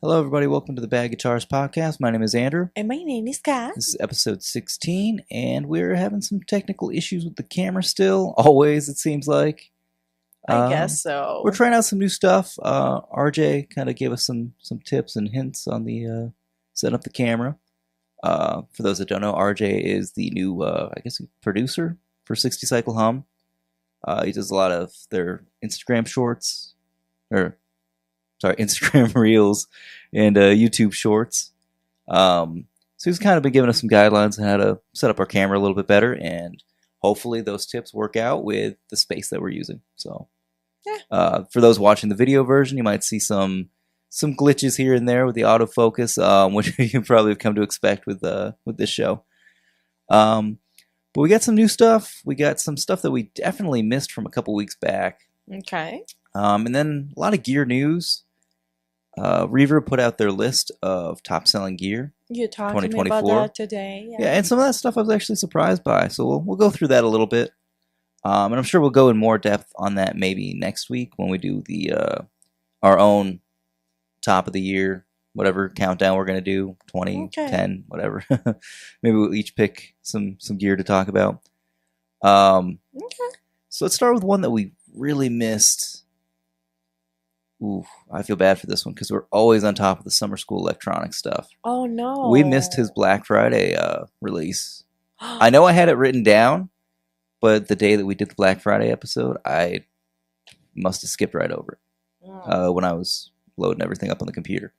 Hello, everybody. Welcome to the Bad Guitars Podcast. My name is Andrew. And my name is Kat. This is episode 16, and we're having some technical issues with the camera still. Always, it seems like. I guess so. We're trying out some new stuff. RJ kind of gave us some tips and hints on the setting up the camera. For those that don't know, RJ is the new, producer for 60 Cycle Hum. He does a lot of their Instagram shorts, Instagram Reels and YouTube Shorts. So he's kind of been giving us some guidelines on how to set up our camera a little bit better, and hopefully those tips work out with the space that we're using. So, for those watching the video version, you might see some glitches here and there with the autofocus, which you probably have come to expect with this show. But we got some new stuff. We got some stuff that we definitely missed from a couple weeks back. Okay. And then a lot of gear news. Reverb put out their list of top-selling gear. You talked to me about that today. Yeah, and some of that stuff I was actually surprised by. So we'll go through that a little bit. And I'm sure we'll go in more depth on that maybe next week when we do the our own top of the year, whatever countdown we're going to do, 20, 10, whatever. Maybe we'll each pick some gear to talk about. So let's start with one that we really missed. Ooh, I feel bad for this one because we're always on top of the summer school electronics stuff. Oh, no. We missed his Black Friday release. I know I had it written down, but the day that we did the Black Friday episode, I must have skipped right over it when I was loading everything up on the computer.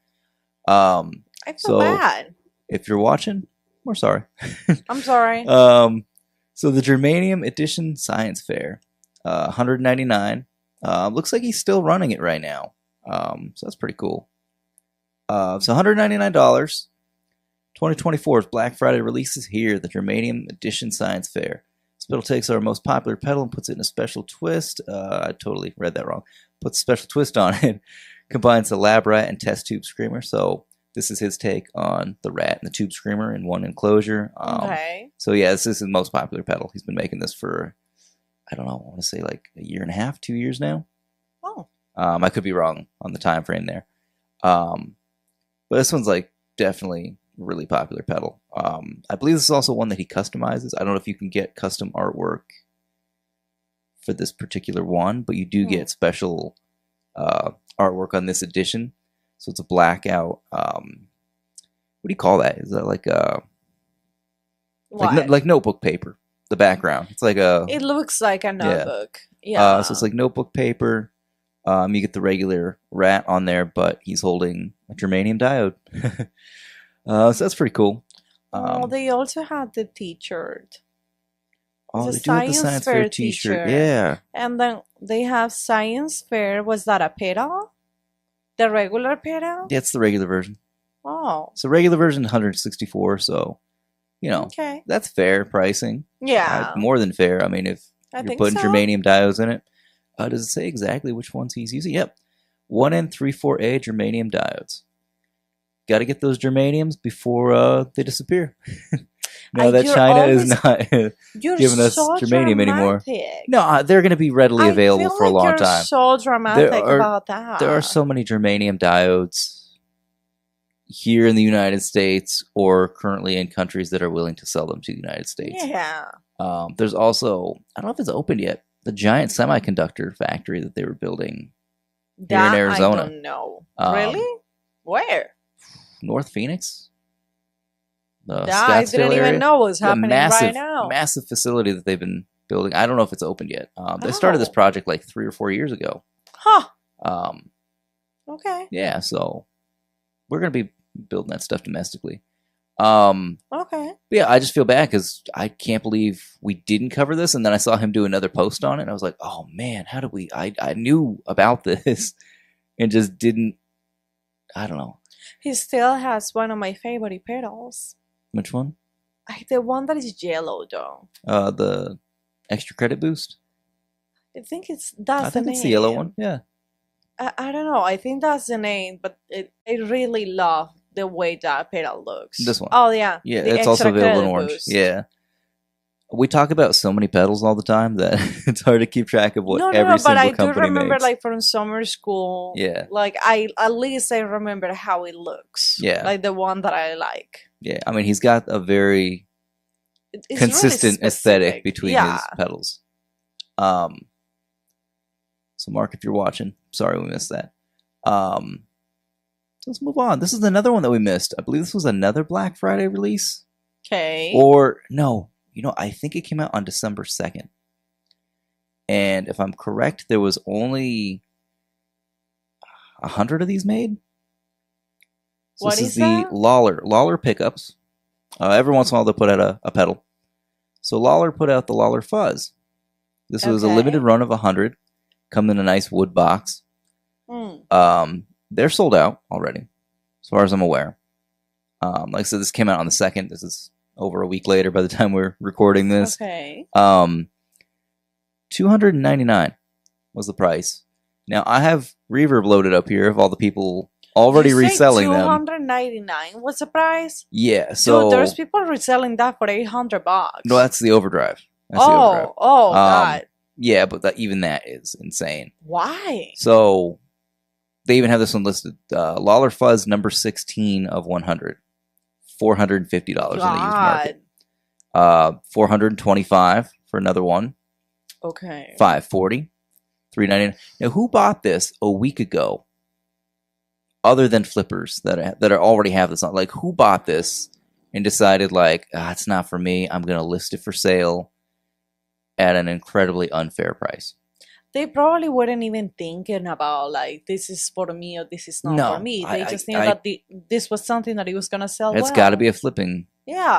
I feel bad. If you're watching, we're sorry. I'm sorry. So the Germanium Edition Science Fair, $199. Looks like he's still running it right now. So that's pretty cool. So $199. 2024's Black Friday releases here. The Germanium Edition Science Fair. This pedal takes our most popular pedal and puts it in a special twist. I totally read that wrong. Puts a special twist on it. Combines the Lab Rat and Test Tube Screamer. So this is his take on the Rat and the Tube Screamer in one enclosure. So yeah, this is his most popular pedal. He's been making this for, I don't know, I want to say like a year and a half, 2 years now. Oh. I could be wrong on the time frame there. But this one's like definitely a really popular pedal. I believe this is also one that he customizes. I don't know if you can get custom artwork for this particular one, but you do get special artwork on this edition. So it's a blackout. What do you call that? Is that like like notebook paper? The background. It's like it looks like a notebook. Yeah. So it's like notebook paper. You get the regular Rat on there, but he's holding a germanium diode. So that's pretty cool. They also have the T-shirt. Oh, they do have the Science Fair T-shirt. Yeah. And then they have Science Fair. Was that a pedal? The regular pedal? Yeah, it's the regular version. Oh. So regular version, $164. So, you know, that's fair pricing. Yeah. More than fair. I mean, if you're putting germanium diodes in it. Does it say exactly which ones he's using? Yep. 1N34A germanium diodes. Got to get those germaniums before they disappear. Now that China is not giving us germanium anymore. No, they're going to be readily available for a long time. So dramatic about that. There are so many germanium diodes here in the United States or currently in countries that are willing to sell them to the United States. Yeah. There's also, I don't know if it's opened yet, the giant semiconductor factory that they were building here in Arizona. I don't know. Really? Where? North Phoenix. I didn't even know what was happening right now. Massive facility that they've been building. I don't know if it's opened yet. They started this project like 3 or 4 years ago. Huh. Okay. Yeah, so we're going to be building that stuff domestically. Okay. But yeah, I just feel bad because I can't believe we didn't cover this, and then I saw him do another post on it, and I was like, oh man, how did we... I knew about this and just didn't... I don't know. He still has one of my favorite pedals. Which one? The one that is yellow, though. The extra credit boost? I think that's the name. I think it's the yellow one, yeah. I don't know. I think that's the name, but I really love the way that pedal looks. This one? Oh, yeah. Yeah, it's also available in orange. Boost. Yeah. We talk about so many pedals all the time that it's hard to keep track of what every but single I do company remember, makes. like from summer school. Yeah. Like I at least I remember how it looks. Yeah. Like the one that I like. Yeah, I mean, he's got a very It's consistent really aesthetic specific. between his pedals. So Mark, if you're watching, sorry we missed that. So let's move on. This is another one that we missed. I believe this was another Black Friday release. Okay. Or no, I think it came out on December 2nd. And if I'm correct, there was only 100 of these made. So What this is the that? Lollar pickups. Every once in a while they'll put out a pedal. So Lollar put out the Lollar Fuzz. This was a limited run of 100. Come in a nice wood box. They're sold out already, as far as I'm aware. Like I said, this came out on the 2nd. This is over a week later by the time we're recording this. Okay. $299 was the price. Now I have Reverb loaded up here of all the people already reselling them. $299 was the price? Yeah, so dude, there's people reselling that for $800. No, that's the overdrive. God. Yeah, but even that is insane. Why? So they even have this one listed. Lollar Fuzz number 16 of 100. $450 in the used market. $425 for another one. Okay. $540. $399. Now, who bought this a week ago? Other than flippers that already have this on, like who bought this and decided like, it's not for me. I'm gonna list it for sale at an incredibly unfair price. They probably weren't even thinking about like this is for me or this is not for me. They just knew that this was something that he was gonna sell. It's got to be a flipping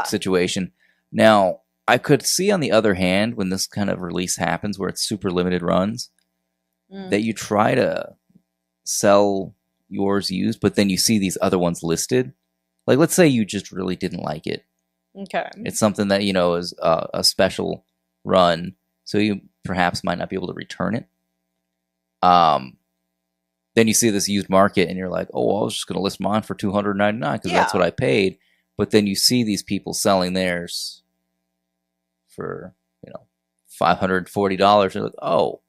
situation. Now, I could see on the other hand when this kind of release happens where it's super limited runs that you try to sell yours used, but then you see these other ones listed. Like, let's say you just really didn't like it. Okay. It's something that, is a special run, so you perhaps might not be able to return it. Then you see this used market and you're like, oh, well, I was just going to list mine for $299 because that's what I paid. But then you see these people selling theirs for, $540. You're like, oh,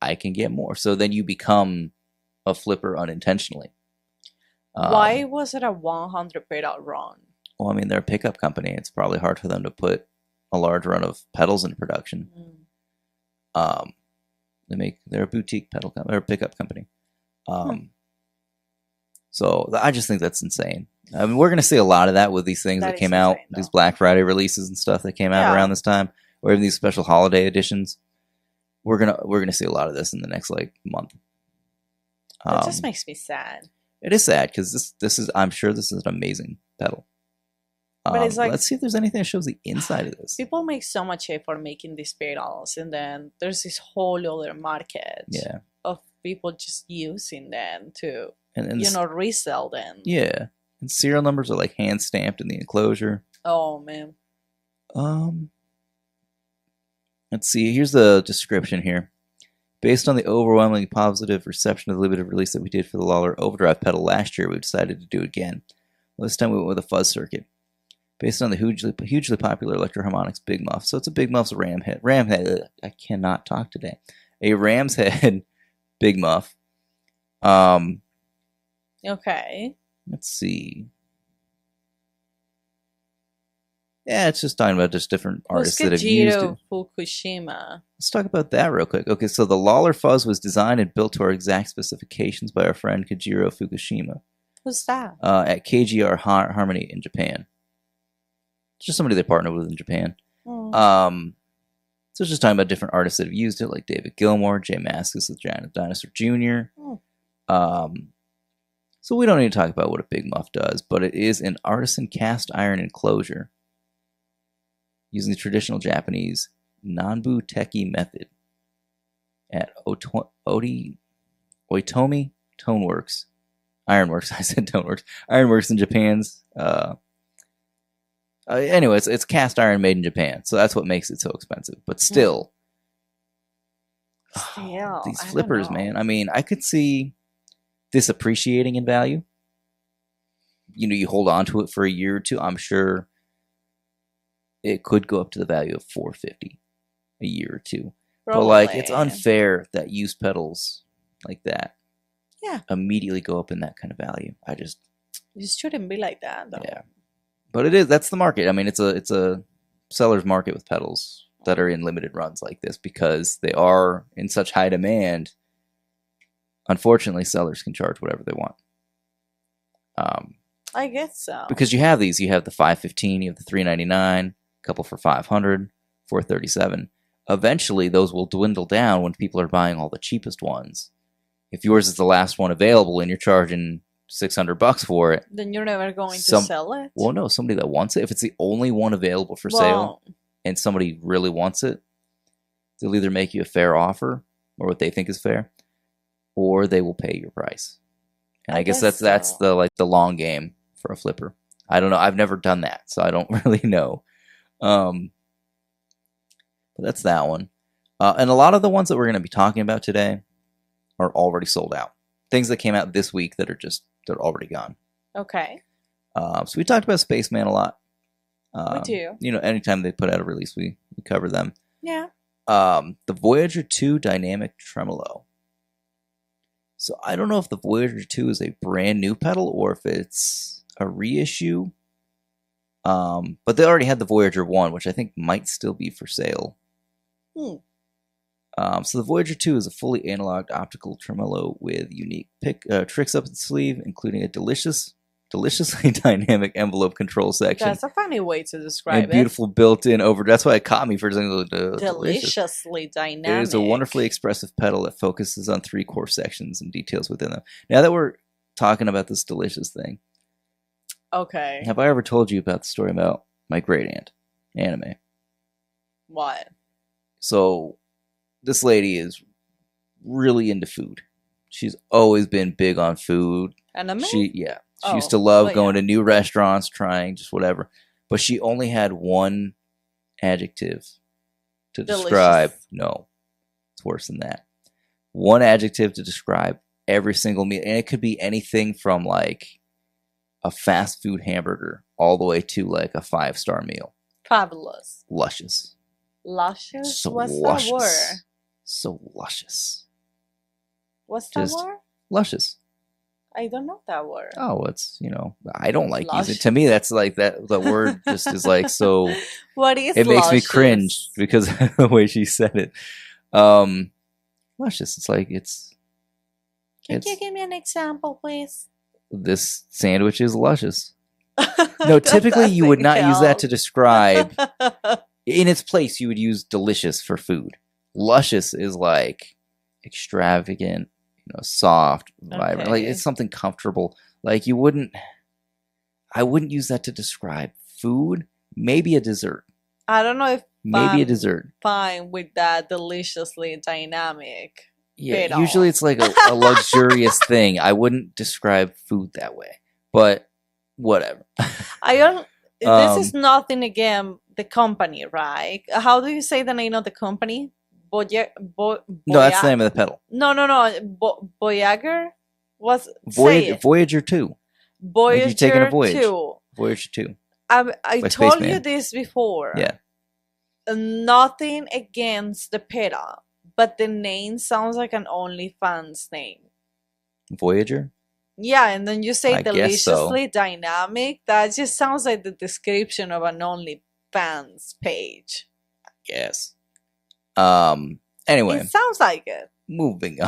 I can get more. So then you become a flipper unintentionally. Why was it a $100 run? Well, I mean, they're a pickup company. It's probably hard for them to put a large run of pedals in production. They're a boutique pedal company or pickup company. So I just think that's insane. I mean, we're going to see a lot of that with these things that came out, these Black Friday releases and stuff that came out around this time, or even these special holiday editions. We're gonna see a lot of this in the next month. It just makes me sad. It is sad because this is, I'm sure this is an amazing pedal. But it's like, let's see if there's anything that shows the inside of this. People make so much effort making these pedals, and then there's this whole other market of people just using them to resell them. Yeah, and serial numbers are like hand stamped in the enclosure. Oh man. Let's see. Here's the description here. Based on the overwhelmingly positive reception of the limited release that we did for the Lollar Overdrive pedal last year, we decided to do it again. Well, this time we went with a fuzz circuit. Based on the hugely popular Electro Harmonix Big Muff. So it's a Big Muff's Ram head. I cannot talk today. A Ram's head Big Muff. Okay. Let's see. Yeah, it's just talking about just different artists that have used it. Fukushima. Let's talk about that real quick. Okay, so the Lollar Fuzz was designed and built to our exact specifications by our friend Kajiro Fukushima. Who's that? At KGR Harmony in Japan. It's just somebody they partnered with in Japan. So it's just talking about different artists that have used it, like David Gilmour, Jay Mascis with Giant Dinosaur Jr. So we don't need to talk about what a Big Muff does, but it is an artisan cast iron enclosure using the traditional Japanese Nanbu Teki method at Oitomi Toneworks. Ironworks, I said Toneworks. Ironworks in Japan's. Anyways, it's cast iron made in Japan, so that's what makes it so expensive. But still, these flippers, man. I mean, I could see this appreciating in value. You hold on to it for a year or two. I'm sure it could go up to the value of $450 a year or two. Probably. But like, it's unfair that used pedals like that immediately go up in that kind of value. It shouldn't be like that, though. Yeah, but it is. That's the market. I mean, it's a seller's market with pedals that are in limited runs like this because they are in such high demand. Unfortunately, sellers can charge whatever they want. I guess so. Because you have these. You have the $515, you have the $399, a couple for $500, $437. Eventually, those will dwindle down when people are buying all the cheapest ones. If yours is the last one available and you're charging $600 for it, then you're never going to sell it. Well, no, somebody that wants it. If it's the only one available for sale and somebody really wants it, they'll either make you a fair offer or what they think is fair, or they will pay your price. And I guess that's the long game for a flipper. I don't know. I've never done that, so I don't really know. But that's that one. And a lot of the ones that we're going to be talking about today are already sold out. Things that came out this week that are they're already gone. Okay. So we talked about Spaceman a lot. We do. You know, anytime they put out a release, we cover them. Yeah. The Voyager 2 Dynamic Tremolo. So I don't know if the Voyager 2 is a brand new pedal or if it's a reissue. But they already had the Voyager 1, which I think might still be for sale. So the Voyager 2 is a fully analog optical tremolo with unique tricks up its sleeve, including a deliciously dynamic envelope control section. That's a funny way to describe it. Beautiful built-in That's why it caught me for saying deliciously dynamic. It is a wonderfully expressive pedal that focuses on 3 core sections and details within them. Now that we're talking about this delicious thing, okay, have I ever told you about the story about my great aunt, Anime? What? So this lady is really into food. She's always been big on food. Anime? She used to love going to new restaurants, trying just whatever. But she only had one adjective to describe. No, it's worse than that. One adjective to describe every single meal. And it could be anything from like a fast food hamburger all the way to like a 5-star meal. Fabulous. Luscious. Luscious? So What's luscious. that word? So luscious. What's that word? Luscious. I don't know that word. Oh, it's, I don't like using it. To me, that's like that word just is like so. What is it luscious? Makes me cringe because of the way she said it. Luscious. It's like Can you give me an example, please? This sandwich is luscious. No, typically you would not use that to describe. In its place, you would use delicious for food. Luscious is like extravagant, soft, vibrant. Okay. Like it's something comfortable. Like I wouldn't use that to describe food. Maybe a dessert. I don't know if maybe a dessert. Fine with that deliciously dynamic. Yeah, usually it's like a luxurious thing. I wouldn't describe food that way, but whatever. I don't. This is nothing again. The company, right? How do you say the name of the company? No, that's the name of the pedal. No. Voyager? Voyager 2. Voyager like you're taking a voyage. 2. Voyager 2. I told you this before. Yeah. Nothing against the pedal, but the name sounds like an OnlyFans name. Voyager? Yeah, and then you say deliciously so. Dynamic. That just sounds like the description of an OnlyFans page. Yes. Anyway. It sounds like it. Moving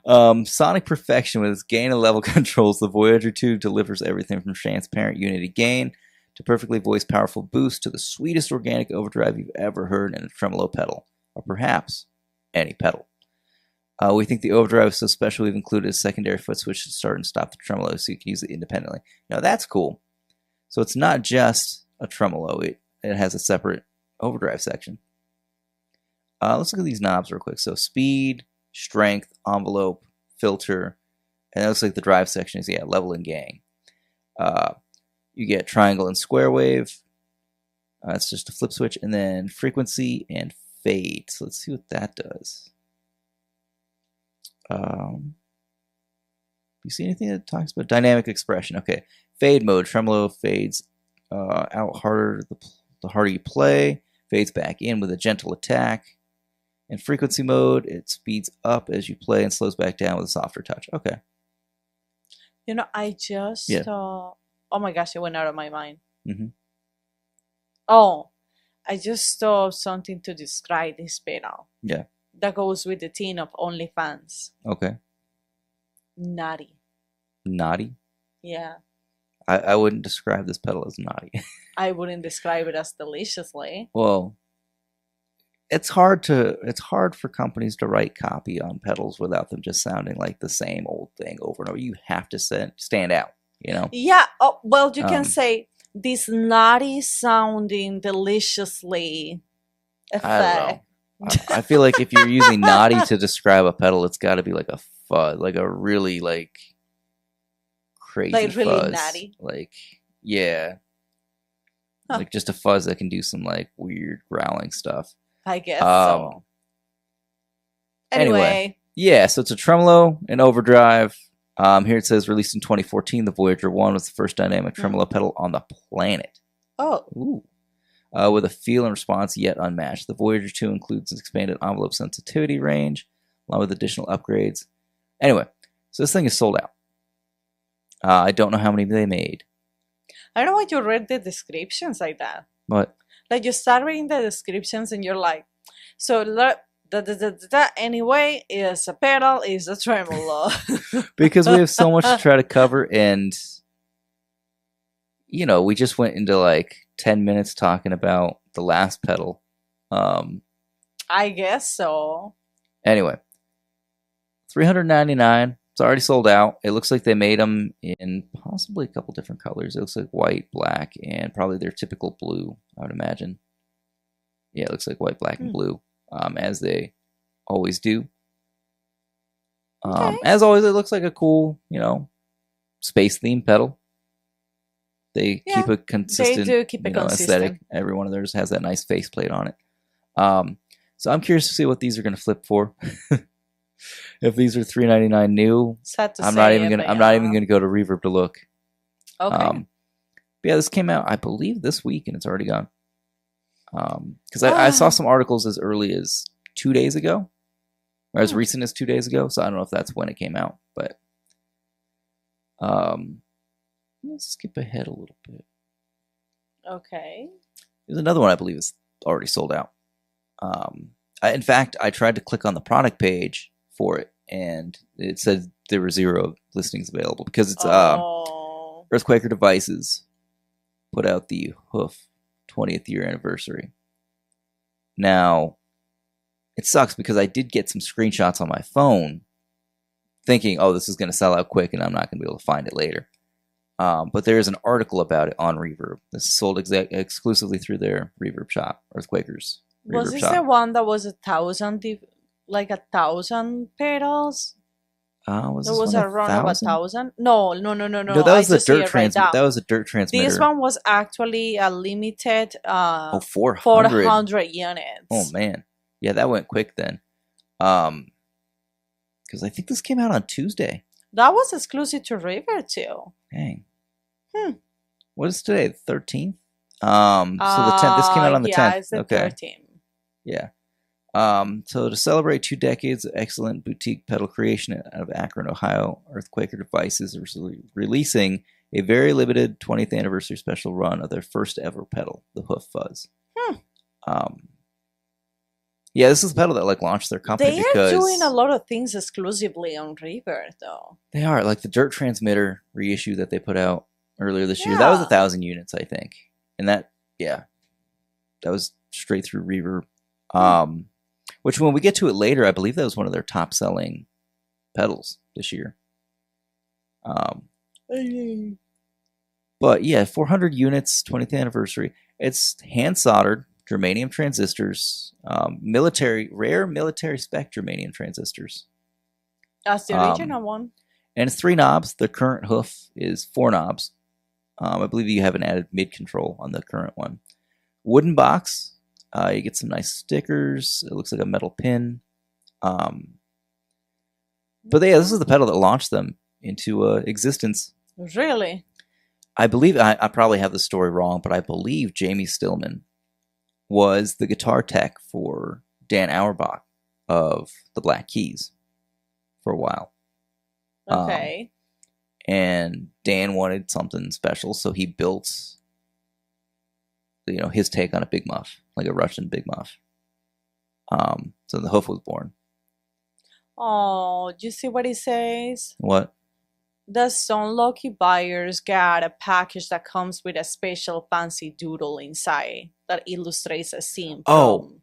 on. Sonic perfection with its gain and level controls, the Voyager 2 delivers everything from transparent unity gain to perfectly voiced powerful boost to the sweetest organic overdrive you've ever heard in a tremolo pedal, or perhaps any pedal. We think the overdrive is so special we've included a secondary foot switch to start and stop the tremolo so you can use it independently. Now that's cool. So it's not just a tremolo, it has a separate overdrive section. Let's look at these knobs real quick. So speed, strength, envelope, filter, and it looks like the drive section is level and gain. You get triangle and square wave. It's just a flip switch, and then frequency and fade. So let's see what that does. You see anything that talks about dynamic expression? Okay, fade mode. Tremolo fades out harder the harder you play. Fades back in with a gentle attack. In frequency mode, it speeds up as you play and slows back down with a softer touch. Okay. You know, I just... oh my gosh, it went out of my mind. Oh, I just saw something to describe this pedal. Yeah. That goes with the theme of OnlyFans. Okay. Naughty. Naughty? Yeah. I wouldn't describe this pedal as naughty. I wouldn't describe it as deliciously. Well, it's hard for companies to write copy on pedals without them just sounding like the same old thing over and over. You have to stand out, you know? Yeah. Oh, well, you can say this naughty sounding deliciously effect. I don't know. I feel like if you're using naughty to describe a pedal, it's got to be like a fuzz, like a really like crazy like really fuzz. naughty. Like, yeah. Huh. Like just a fuzz that can do some like weird growling stuff. I guess so. Anyway. Yeah, so it's a tremolo and overdrive. Here it says released in 2014. The Voyager 1 was the first dynamic tremolo pedal on the planet. Oh. Ooh. With a feel and response yet unmatched. The Voyager 2 includes an expanded envelope sensitivity range, along with additional upgrades. Anyway, so this thing is sold out. I don't know how many they made. I don't know why you read the descriptions like that. What? Like you start reading the descriptions and you're like, so anyway, is a pedal, is a tremolo. Because we have so much to try to cover, and you know, we just went into like 10 minutes talking about the last pedal. I guess so. Anyway, $399. It's already sold out. It looks like they made them in possibly a couple different colors. It looks like white, black, and probably their typical blue, I would imagine. Yeah, it looks like white, black, and blue, as they always do. Okay. As always, it looks like a cool, you know, space-themed pedal. They keep a consistent, they do keep it consistent aesthetic. Every one of theirs has that nice faceplate on it. So I'm curious to see what these are going to flip for. If these are $399 new, I'm not even gonna go to Reverb to look. Okay. But yeah, this came out, I believe, this week, and it's already gone. Because I saw some articles as early as 2 days ago, or as recent as 2 days ago. So I don't know if that's when it came out, but let's skip ahead a little bit. Okay. There's another one I believe is already sold out. In fact, I tried to click on the product page for it, and it said there were 0 listings available because it's Earthquaker Devices put out the Hoof 20th year anniversary. Now, it sucks because I did get some screenshots on my phone thinking, oh, this is going to sell out quick and I'm not going to be able to find it later. But there is an article about it on Reverb. This is sold exclusively through their Reverb shop, Earthquakers. Was this the one that was 1,000, like 1,000 pedals? Was a run of 1,000? No. No, that was the dirt transmitter. That was a dirt transmitter. This one was actually a limited 400 units. Oh man, yeah, that went quick then. Because I think this came out on Tuesday. That was exclusive to River too. Dang. What is today? The 13th. So the 10th. This came out on the 10th. Yeah, it's the 13th. Yeah. So to celebrate 2 decades of excellent boutique pedal creation out of Akron, Ohio, Earthquaker Devices is releasing a very limited 20th anniversary special run of their first ever pedal, the Hoof Fuzz. Yeah, this is the pedal that like launched their company. They are doing a lot of things exclusively on Reverb, though. They are, like the Dirt Transmitter reissue that they put out earlier this year. That was 1,000 units, I think, and that was straight through Reverb. Which, when we get to it later, I believe that was one of their top-selling pedals this year. But yeah, 400 units, 20th anniversary. It's hand-soldered germanium transistors, rare military spec germanium transistors. That's the original one. And it's 3 knobs. The current Hoof is 4 knobs. I believe you have an added mid-control on the current one. Wooden box. You get some nice stickers. It looks like a metal pin. But yeah, this is the pedal that launched them into existence. Really? I believe, I probably have the story wrong, but I believe Jamie Stillman was the guitar tech for Dan Auerbach of the Black Keys for a while. Okay. And Dan wanted something special, so he built, his take on a big muff, like a Russian big muff. So the hoof was born. Oh, do you see what he says? What? The some lucky buyers got a package that comes with a special fancy doodle inside that illustrates a scene from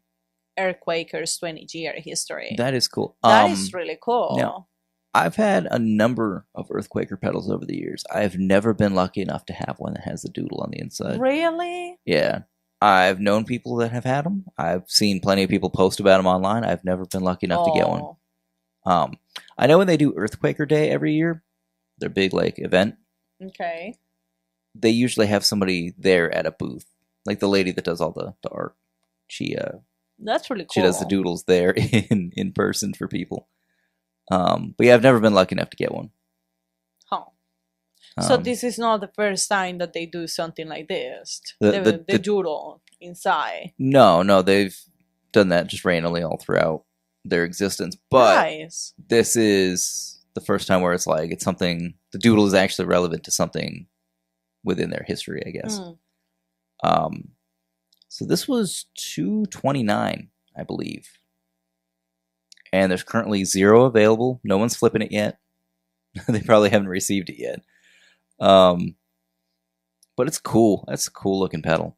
Earthquaker's 20-year history. That is cool. That is really cool. Now, I've had a number of Earthquaker pedals over the years. I've never been lucky enough to have one that has a doodle on the inside. Really? Yeah. I've known people that have had them. I've seen plenty of people post about them online. I've never been lucky enough to get one. I know when they do Earthquaker Day every year, their big event. Okay. They usually have somebody there at a booth, like the lady that does all the art. That's really cool. She does the doodles there in person for people. But yeah, I've never been lucky enough to get one. Huh. So this is not the first time that they do something like this. The doodle inside. No, they've done that just randomly all throughout their existence. But nice. This is the first time where it's something, the doodle is actually relevant to something within their history, I guess. So this was $229, I believe. And there's currently 0 available. No one's flipping it yet. They probably haven't received it yet. But it's cool. That's a cool looking pedal.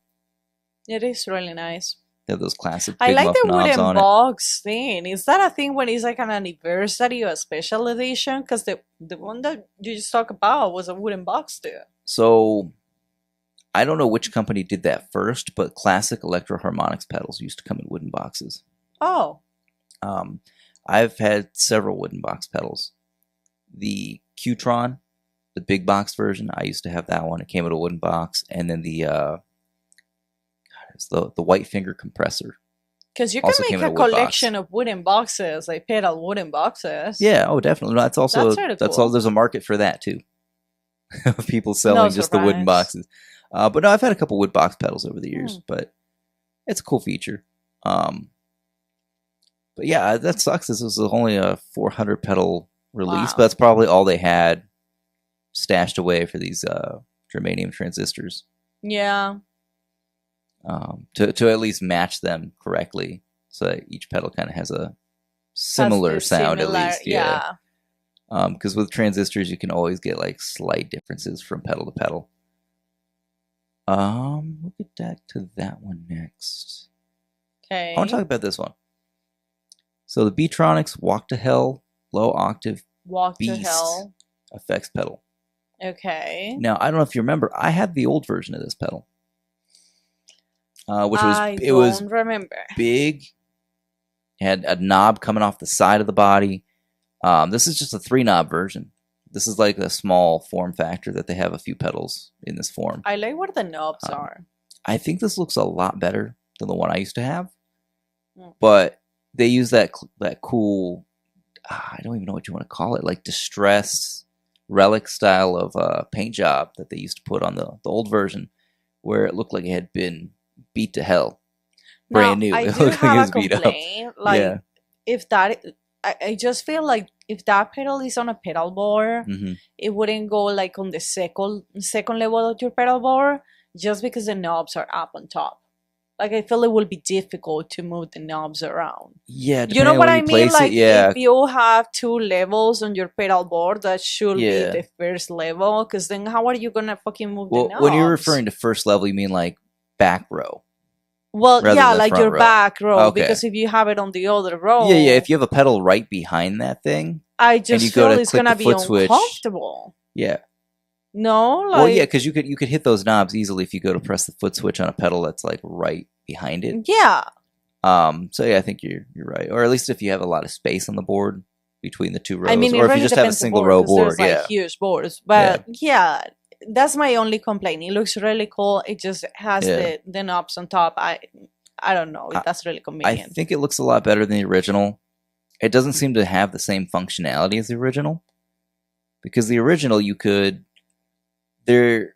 It is really nice. They have those classic I big like muff the knobs wooden on it. box thing. Is that a thing when it's like an anniversary or a special edition? Because the one that you just talked about was a wooden box too. So I don't know which company did that first, but classic Electro Harmonix pedals used to come in wooden boxes. Oh. I've had several wooden box pedals. The Qtron, the big box version, I used to have that one. It came in a wooden box, and then the white finger compressor. Because you can make a collection of wooden boxes, like pedal wooden boxes. Yeah, oh, definitely. No, that's really cool. There's a market for that too. People selling just the wooden boxes. But no, I've had a couple wood box pedals over the years, but it's a cool feature. But yeah, that sucks. This was only a 400 pedal release, but that's probably all they had stashed away for these germanium transistors. Yeah. To at least match them correctly, so that each pedal kind of has a similar sound at least. Yeah. Because with transistors, you can always get slight differences from pedal to pedal. We'll get back to that one next. Okay. I want to talk about this one. So the Beetronics Walk to Hell Low Octave Beast effects pedal. Okay. Now, I don't know if you remember, I had the old version of this pedal. Which was remember. Big. It had a knob coming off the side of the body. This is just a 3-knob version. This is like a small form factor that they have a few pedals in this form. I like where the knobs are. I think this looks a lot better than the one I used to have. But they use that cool, I don't even know what you want to call it, like distressed relic style of paint job that they used to put on the old version, where it looked like it had been beat to hell. Brand new. It looked like it was beat up. If that, I just feel like if that pedal is on a pedal board, it wouldn't go on the second level of your pedal board, just because the knobs are up on top. I feel it will be difficult to move the knobs around. Yeah, you know what I mean? If you have 2 levels on your pedal board, that should be the first level. Because then how are you gonna fucking move the knobs? When you're referring to first level, you mean back row? Well, yeah, your back row. Okay. Because if you have it on the other row, yeah. If you have a pedal right behind that thing, I just feel it's gonna be uncomfortable. Yeah. No, well, yeah, because you could hit those knobs easily if you go to press the foot switch on a pedal that's right behind it. Yeah. So yeah, I think you're right, or at least if you have a lot of space on the board between the 2 rows, I mean, or if you just have a single row board, there's huge boards. But yeah, that's my only complaint. It looks really cool. It just has the knobs on top. I don't know if that's really convenient. I think it looks a lot better than the original. It doesn't seem to have the same functionality as the original, because the original there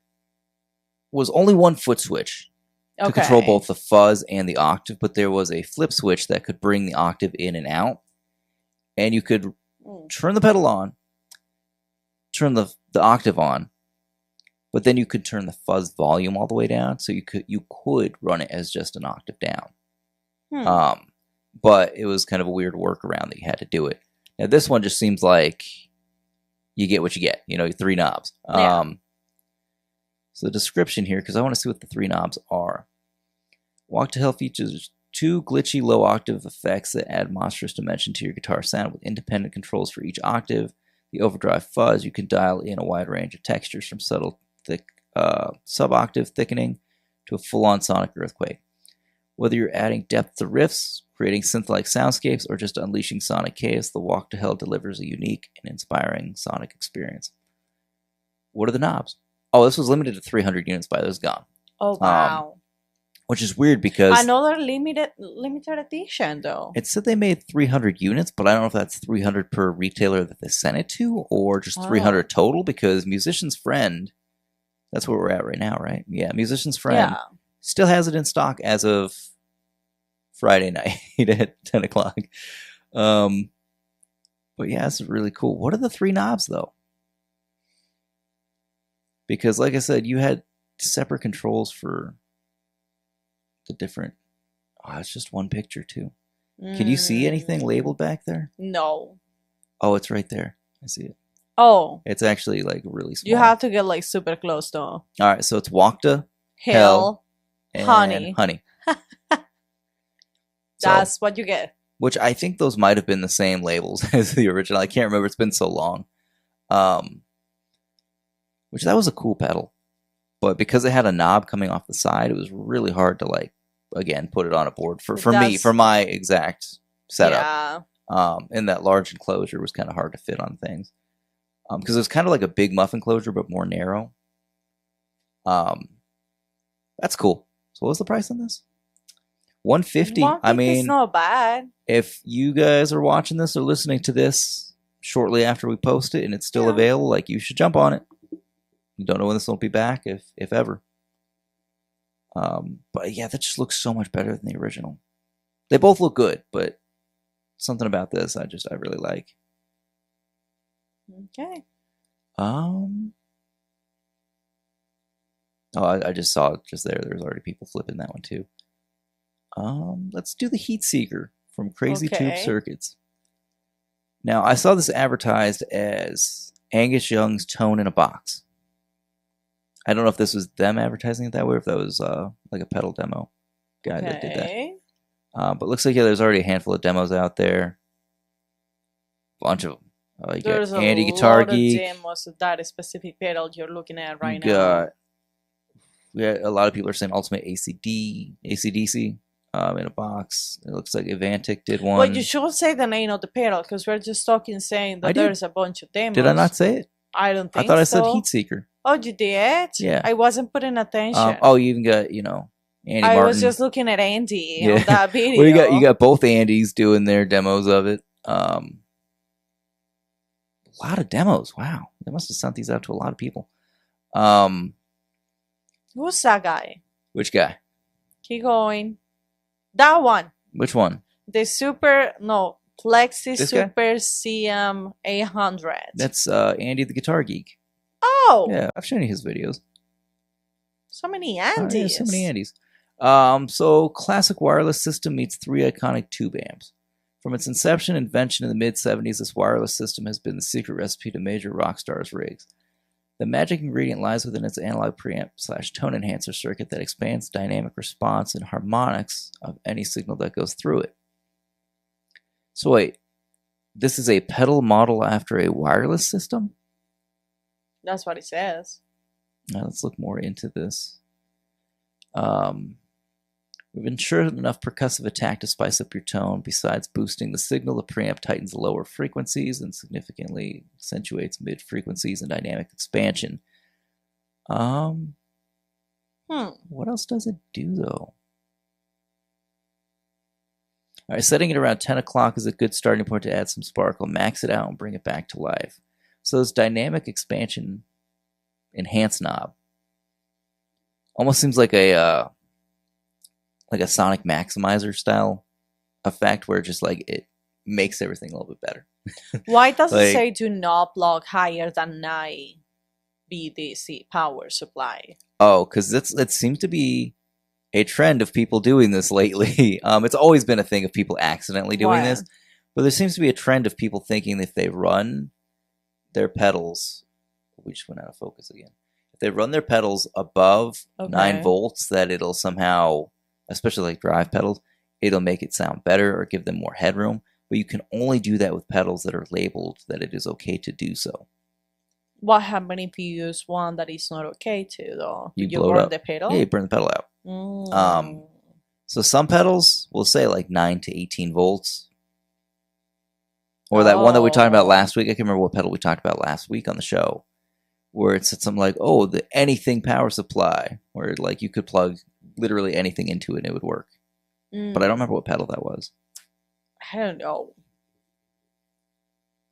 was only one foot switch to control both the fuzz and the octave, but there was a flip switch that could bring the octave in and out, and you could turn the pedal on, turn the octave on, but then you could turn the fuzz volume all the way down, so you could run it as just an octave down. But it was kind of a weird workaround that you had to do it. Now this one just seems like you get what you get, you know, 3 knobs. So the description here, because I want to see what the 3 knobs are. Walk to Hell features 2 glitchy low octave effects that add monstrous dimension to your guitar sound with independent controls for each octave. The overdrive fuzz, you can dial in a wide range of textures from subtle, thick, sub-octave thickening to a full-on sonic earthquake. Whether you're adding depth to riffs, creating synth-like soundscapes, or just unleashing sonic chaos, the Walk to Hell delivers a unique and inspiring sonic experience. What are the knobs? Oh, this was limited to 300 units, by this gone. Oh, wow. Which is weird because... Another limited edition, though. It said they made 300 units, but I don't know if that's 300 per retailer that they sent it to, or just 300 total, because Musician's Friend, that's where we're at right now, right? Yeah, Musician's Friend still has it in stock as of Friday night at 10 o'clock. But yeah, it's really cool. What are the 3 knobs, though? Because, like I said, you had separate controls for the different... Oh, it's just one picture, too. Can you see anything labeled back there? No. Oh, it's right there. I see it. Oh. It's actually, like, really small. You have to get, like, super close, though. All right, so it's Walk to Hell, and Honey. That's So, what you get. which I think those might have been the same labels as the original. I can't remember. It's been so long. Which that was a cool pedal. But because it had a knob coming off the side, it was really hard to, like, again, put it on a board for me, for my exact setup. Yeah. And that large enclosure was kind of hard to fit on things. Because it was kind of like a big muff enclosure, but more narrow. That's cool. So what was the price on this? $150. I mean, it's not bad. If you guys are watching this or listening to this shortly after we post it and it's still available, like, you should jump on it. You don't know when this will be back, if ever. But yeah, that just looks so much better than the original. They both look good, but something about this I really like. Okay. Oh, I just saw it just there. There's already people flipping that one too. Let's do the Heatseeker from Crazy Tube Circuits. Now, I saw this advertised as Angus Young's Tone in a Box. I don't know if this was them advertising it that way, or if that was like a pedal demo guy that did that. But looks like there's already a handful of demos out there. Bunch of them. You There's got Andy a Guitar lot Geek. of demos of that specific pedal you're looking at right now. A lot of people are saying Ultimate ACDC in a box. It looks like Evantic did one. Well, you should say the name of the pedal, because we're just saying that there's a bunch of demos. Did I not say it? I don't think so. I thought I said Heatseeker. Oh, you did? Yeah. I wasn't putting attention. You even got, Andy I Martin. was just looking at Andy on that video. Well, you got both Andys doing their demos of it. A lot of demos. Wow. They must have sent these out to a lot of people. Who's that guy? Which guy? Keep going. That one. Which one? The Plexi This Super CM 800. That's Andy the Guitar Geek. Oh! Yeah, I've shown you his videos. So many Andys. So many Andys. So classic wireless system meets 3 iconic tube amps. From its inception and invention in the mid-70s, this wireless system has been the secret recipe to major rock stars' rigs. The magic ingredient lies within its analog preamp / tone enhancer circuit that expands dynamic response and harmonics of any signal that goes through it. So wait, this is a pedal model after a wireless system? That's what it says. Now let's look more into this. We've ensured enough percussive attack to spice up your tone. Besides boosting the signal, the preamp tightens the lower frequencies and significantly accentuates mid-frequencies and dynamic expansion. What else does it do, though? All right, setting it around 10 o'clock is a good starting point to add some sparkle. Max it out and bring it back to life. So this dynamic expansion enhance knob almost seems like a like a sonic maximizer style effect where just like it makes everything a little bit better. Why does Like- it say do not plug higher than 9 VDC power supply? Oh, because it seems to be a trend of people doing this lately. It's always been a thing of people accidentally doing Why? this, but there seems to be a trend of people thinking if they run their pedals, we just went out of focus again. If they run their pedals above 9 Okay. volts, that it'll somehow, especially like drive pedals, it'll make it sound better or give them more headroom. But you can only do that with pedals that are labeled that it is okay to do so. What happens if you use one that is not okay to, though? You You blow it burn up. the pedal? Yeah, you burn the pedal out. Mm. So some pedals will say like 9 to 18 volts. Or that one that we talked about Oh. last week. I can't remember what pedal we talked about last week on the show. Where it said something like, oh, the anything power supply. Where like you could plug literally anything into it and it would work. Mm. But I don't remember what pedal that was. I don't know.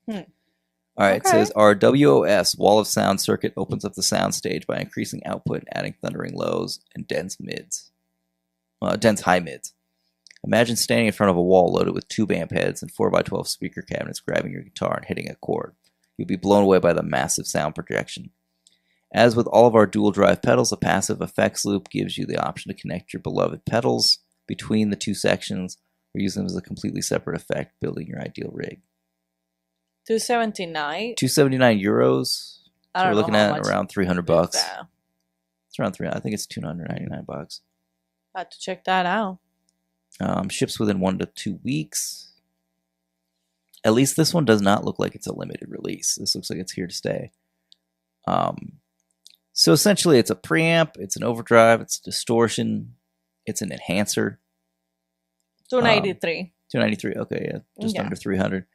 All right, it Okay. says our WOS wall of sound circuit opens up the sound stage by increasing output and adding thundering lows and dense high mids. Imagine standing in front of a wall loaded with tube amp heads and 4x12 speaker cabinets, grabbing your guitar and hitting a chord. You'll be blown away by the massive sound projection. As with all of our dual drive pedals, a passive effects loop gives you the option to connect your beloved pedals between the two sections or use them as a completely separate effect, building your ideal rig. 279. 279 euros. I So don't we're know looking how at much around 300 is bucks. that. It's around 300. I think it's 299 bucks. I have to check that out. Ships within 1 to 2 weeks. At least this one does not look like it's a limited release. This looks like it's here to stay. So essentially, it's a preamp, it's an overdrive, it's distortion, it's an enhancer. 293. 293. Okay, yeah, just Yeah. under 300.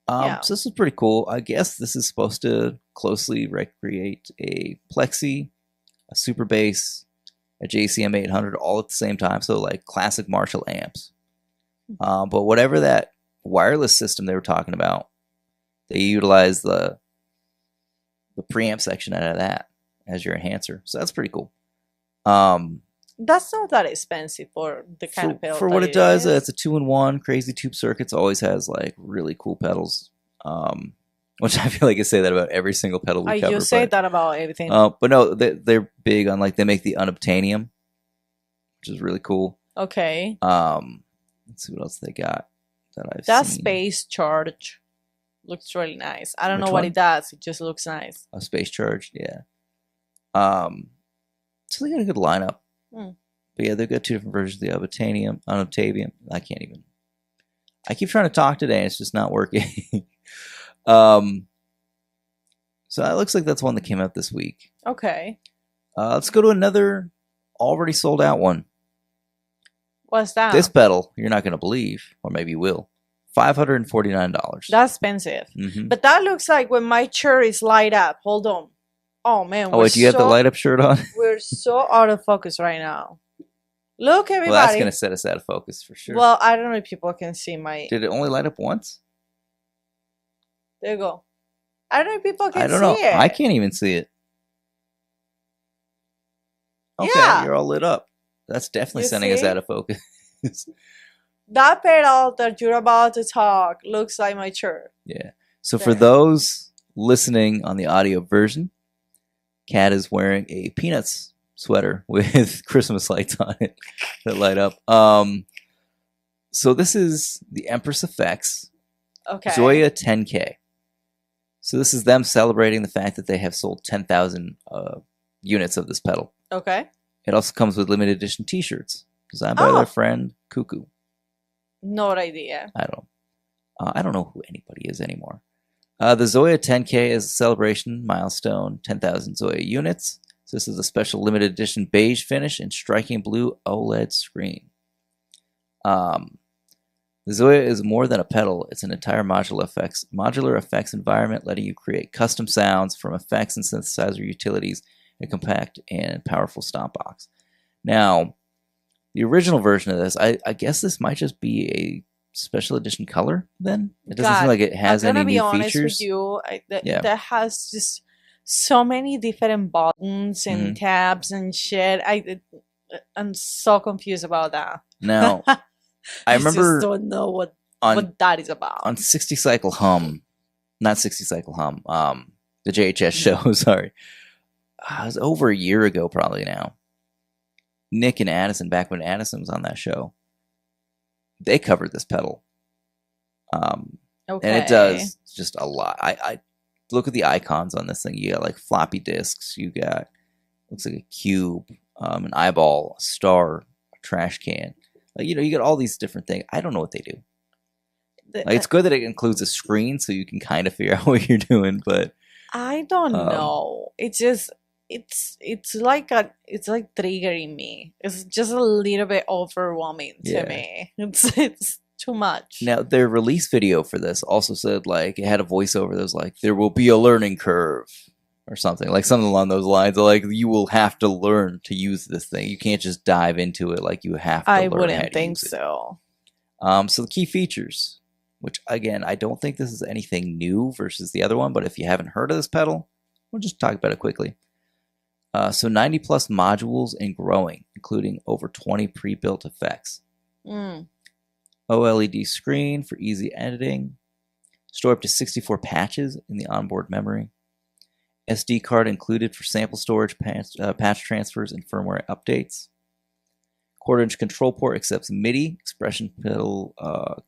Yeah. So this is pretty cool. I guess this is supposed to closely recreate a Plexi, a Super Bass, a JCM 800 all at the same time. So like classic Marshall amps. But whatever that wireless system they were talking about, they utilize the preamp section out of that as your enhancer. So that's pretty cool. That's not that expensive for the kind of pedal. For that what it does, is. it's a 2-in-1. Crazy Tube Circuits always has like really cool pedals. Which I feel like I say that about every single pedal we cover. You say but, that about everything. but no, they're big on like they make the unobtainium, which is really cool. Okay. Let's see what else they got that I've That seen. space charge looks really nice. I don't Which know what one? it does. It just looks nice. A space charge, yeah. So they got a good lineup. Hmm. But yeah, they've got 2 different versions of the unobtainium. I can't even. I keep trying to talk today, and it's just not working. So it looks like that's one that came out this week. Okay. Let's go to another already sold out one. What's that? This pedal, you're not going to believe, or maybe you will. $549. That's expensive. Mm-hmm. But that looks like when my chair is light up. Hold on. Oh man. Oh, wait, do you have the light up shirt on? We're so out of focus right now. Look, everybody. Well, that's going to set us out of focus for sure. Well, I don't know if people can see my. Did it only light up once? There you go. I don't know if people can I don't know. see it. I can't even see it. Okay, Yeah. you're all lit up. That's definitely You sending us see? out of focus. That pedal that you're about to talk looks like my chair. Yeah. So for There. those listening on the audio version, Kat is wearing a Peanuts sweater with Christmas lights on it that light up. So this is the Empress Effects Okay. Zoya 10K. So this is them celebrating the fact that they have sold 10,000 units of this pedal. Okay. It also comes with limited edition T-shirts designed by Oh. their friend Cuckoo. No idea. I don't know who anybody is anymore. The Zoya 10K is a celebration milestone, 10,000 Zoya units. So this is a special limited edition beige finish and striking blue OLED screen. The Zoya is more than a pedal. It's an entire modular effects environment letting you create custom sounds from effects and synthesizer utilities in a compact and powerful stomp box. Now, the original version of this, I guess this might just be a special edition color then? It doesn't God, seem like it has I'm any gonna be new honest features. with you. Yeah. That has just so many different buttons and Mm-hmm. tabs and shit. I'm so confused about that. Now, I remember just don't know what on that is about. on 60 Cycle Hum, not 60 Cycle Hum, the JHS show, sorry. It was over a year ago probably now. Nick and Addison, back when Addison was on that show, they covered this pedal. Okay. And it does just a lot. I look at the icons on this thing. You got like floppy disks. You got, looks like a cube, an eyeball, a star, a trash can. Like, you know, you got all these different things. I don't know what they do. Like, it's good that it includes a screen so you can kind of figure out what you're doing, but I don't know. It's just it's like triggering me. It's just a little bit overwhelming to me. It's too much. Now, their release video for this also said, like, it had a voiceover that was like, there will be a learning curve or something. Like, something along those lines. Like, you will have to learn to use this thing. You can't just dive into it like you have to learn how to wouldn't think use it. so. So the key features, which, again, I don't think this is anything new versus the other one, but if you haven't heard of this pedal, we'll just talk about it quickly. So 90 plus modules and growing, including over 20 pre-built effects. OLED screen for easy editing. Store up to 64 patches in the onboard memory. SD card included for sample storage, patch transfers, and firmware updates. 1/4-inch control port accepts MIDI, expression pedal,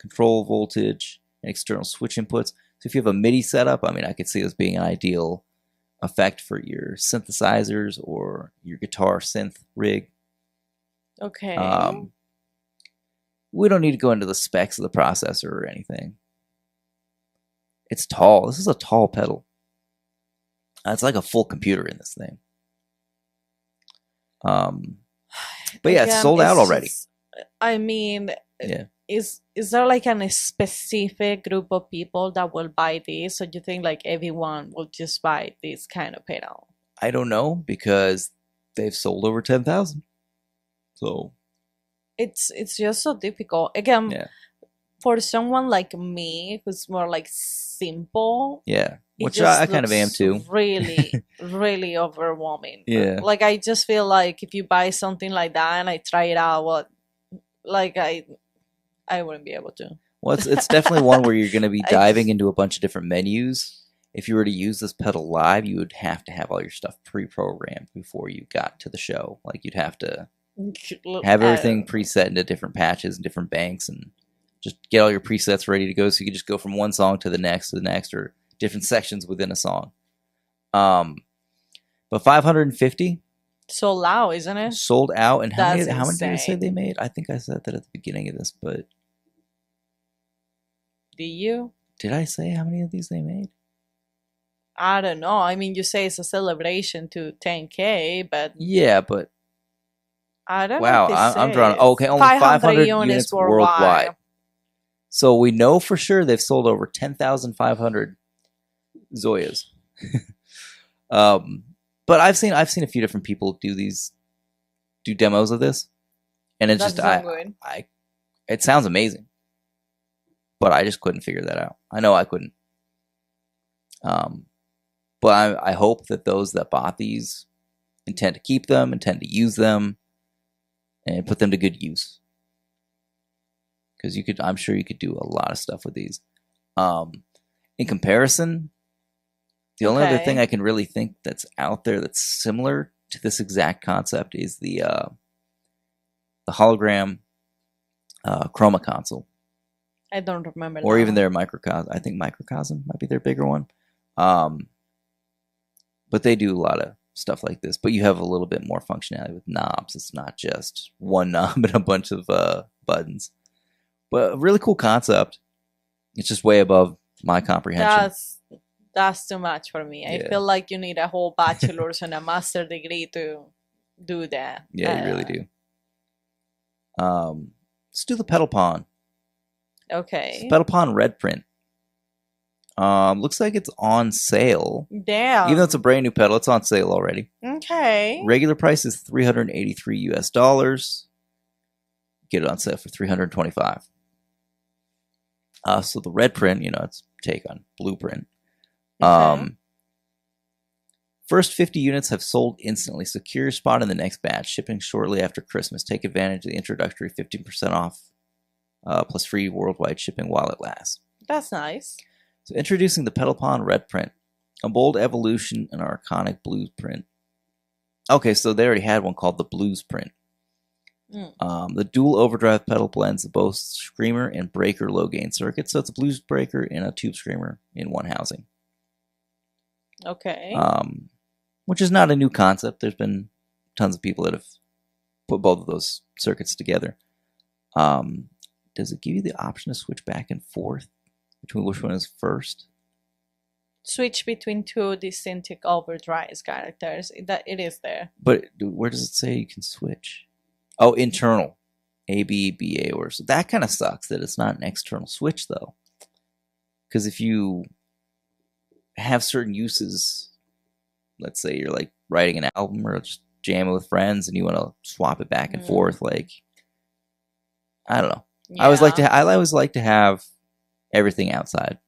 control voltage, and external switch inputs. So if you have a MIDI setup, I mean, I could see this being an ideal effect for your synthesizers or your guitar synth rig. Okay. We don't need to go into the specs of the processor or anything. It's tall. This is a tall pedal. It's like a full computer in this thing. But yeah, it's sold out already. I mean, yeah. Is there like a specific group of people that will buy this, or do you think like everyone will just buy this kind of pedal? I don't know, because they've sold over 10,000. So it's just so difficult. Again, for someone like me who's more like simple, which I kind of am too. Really, really overwhelming. Yeah, like I just feel like if you buy something like that and I try it out, like I wouldn't be able to. Well, it's definitely one where you're going to be diving into a bunch of different menus. If you were to use this pedal live, you would have to have all your stuff pre-programmed before you got to the show. Like, you'd have to have everything preset into different patches and different banks, and just get all your presets ready to go, so you can just go from one song to the next, or different sections within a song. But 550 sold out, isn't it? Sold out. And how many did you say they made? I think I said that at the beginning of this, but did I say how many of these they made? I don't know. I mean, you say it's a celebration to 10K, but yeah, but I don't know. Wow, I'm drawn. Oh, okay, only 500 units worldwide. So we know for sure they've sold over 10,500 Zoyas. But I've seen a few different people do demos of this, and it's it sounds amazing. But I just couldn't figure that out. I know I couldn't. But I hope that those that bought these intend to keep them, intend to use them, and put them to good use. Because I'm sure you could do a lot of stuff with these. In comparison, the only other thing I can really think that's out there that's similar to this exact concept is the hologram Chroma console. I don't remember. Or even their Microcosm. I think Microcosm might be their bigger one. But they do a lot of stuff like this. But you have a little bit more functionality with knobs. It's not just one knob and a bunch of buttons. But a really cool concept. It's just way above my comprehension. That's too much for me. I feel like you need a whole bachelor's and a master degree to do that. Yeah, you really do. Let's do the pedal pawn. Okay. Pedal pawn RedPrint. Looks like it's on sale. Damn. Even though it's a brand new pedal, it's on sale already. Okay. Regular price is $383 US. Get it on sale for $325. So the RedPrint, it's take on Blueprint. Okay. First 50 units have sold instantly. Secure your spot in the next batch, shipping shortly after Christmas. Take advantage of the introductory 15% off plus free worldwide shipping while it lasts. That's nice. So introducing the Pedalpon RedPrint, a bold evolution in our iconic blues print. Okay, so they already had one called the Blues Print. The dual overdrive pedal blends both screamer and breaker low gain circuits. So it's a blues breaker and a tube screamer in one housing. Okay. Which is not a new concept. There's been tons of people that have put both of those circuits together. Does it give you the option to switch back and forth between which one is first? Switch between two distinct overdrive characters. That it is there. But where does it say you can switch? Oh, internal. A, B, B, A, or so. That kind of sucks that it's not an external switch, though. Because if you have certain uses, let's say you're like writing an album or just jamming with friends and you want to swap it back and forth, like, I don't know. Yeah. I always like to have everything outside.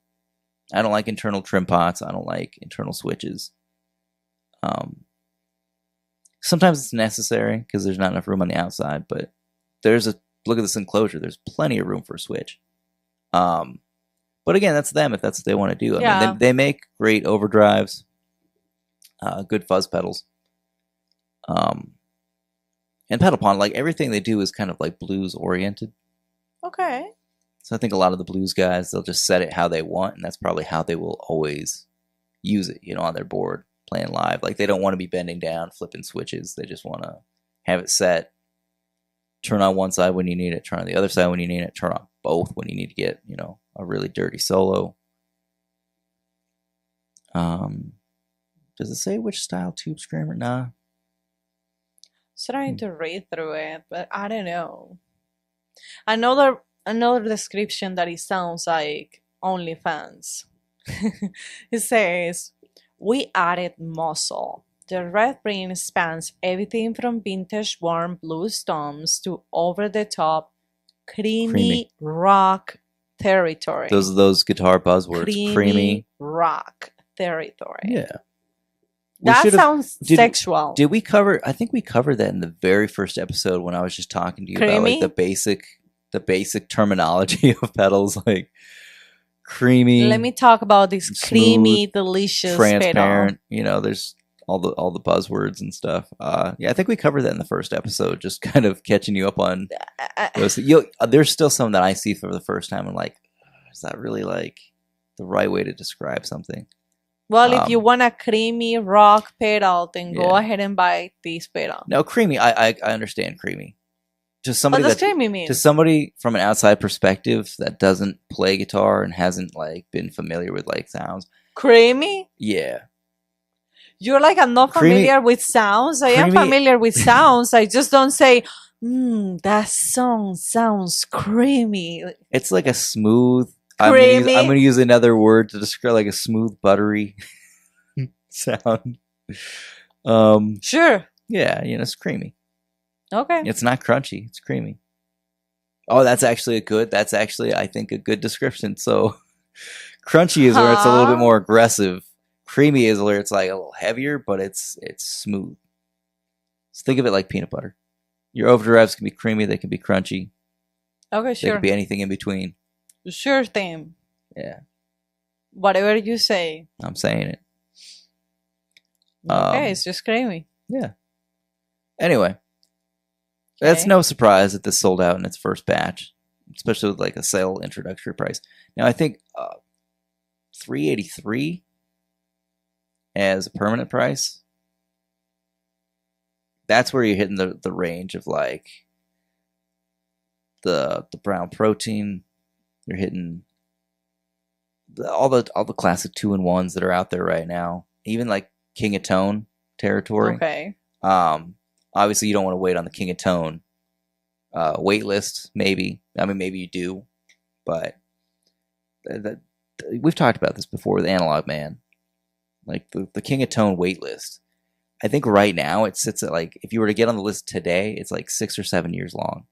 I don't like internal trim pots. I don't like internal switches. Sometimes it's necessary because there's not enough room on the outside, but look at this enclosure. There's plenty of room for a switch. But again, that's them if that's what they want to do. I mean, they make great overdrives, good fuzz pedals. And Pedalpon, like everything they do is kind of like blues oriented. Okay. So I think a lot of the blues guys, they'll just set it how they want, and that's probably how they will always use it, on their board, playing live. Like they don't want to be bending down, flipping switches. They just want to have it set, turn on one side when you need it, turn on the other side when you need it, turn on both when you need to get, a really dirty solo. Does it say which style tube screamer? Nah. Trying to read through it, but I don't know. Another description that it sounds like OnlyFans. It says, we added muscle. The RedPrint spans everything from vintage warm blues tones to over-the-top creamy rock territory. Those guitar buzzwords. Creamy rock territory. Yeah. That sounds sexual. Did we cover? I think we covered that in the very first episode when I was just talking to you about like the basic terminology of pedals, like creamy. Let me talk about this creamy, delicious, transparent. Pedal. There's all the buzzwords and stuff. Yeah, I think we covered that in the first episode. Just kind of catching you up on those. There's still some that I see for the first time. I'm like, is that really like the right way to describe something? Well, if you want a creamy rock pedal, then go ahead and buy this pedal. No, creamy. I understand creamy. To somebody what does creamy mean? To somebody from an outside perspective that doesn't play guitar and hasn't like been familiar with like sounds. Creamy? Yeah. You're like, I'm not familiar with sounds. I am familiar with sounds. I just don't say, that song sounds creamy. It's like a smooth. Creamy. I'm going to use another word to describe like a smooth, buttery sound. Sure. Yeah, it's creamy. Okay. It's not crunchy. It's creamy. Oh, that's actually I think, a good description. So crunchy is where it's a little bit more aggressive. Creamy is where it's like a little heavier, but it's smooth. So think of it like peanut butter. Your overdrives can be creamy. They can be crunchy. Okay, sure. They can be anything in between. Sure thing. Yeah. Whatever you say. I'm saying it. Okay, it's just creamy. Yeah. Anyway. That's no surprise that this sold out in its first batch, especially with like a sale introductory price. Now I think $383 as a permanent price. That's where you're hitting the range of like the brown protein. You're hitting all the classic 2-in-1s that are out there right now. Even like King of Tone territory. Okay. Obviously, you don't want to wait on the King of Tone wait list, maybe. I mean, maybe you do. But we've talked about this before with Analog Man. Like, the King of Tone wait list. I think right now it sits at, like, if you were to get on the list today, it's like 6 or 7 years long.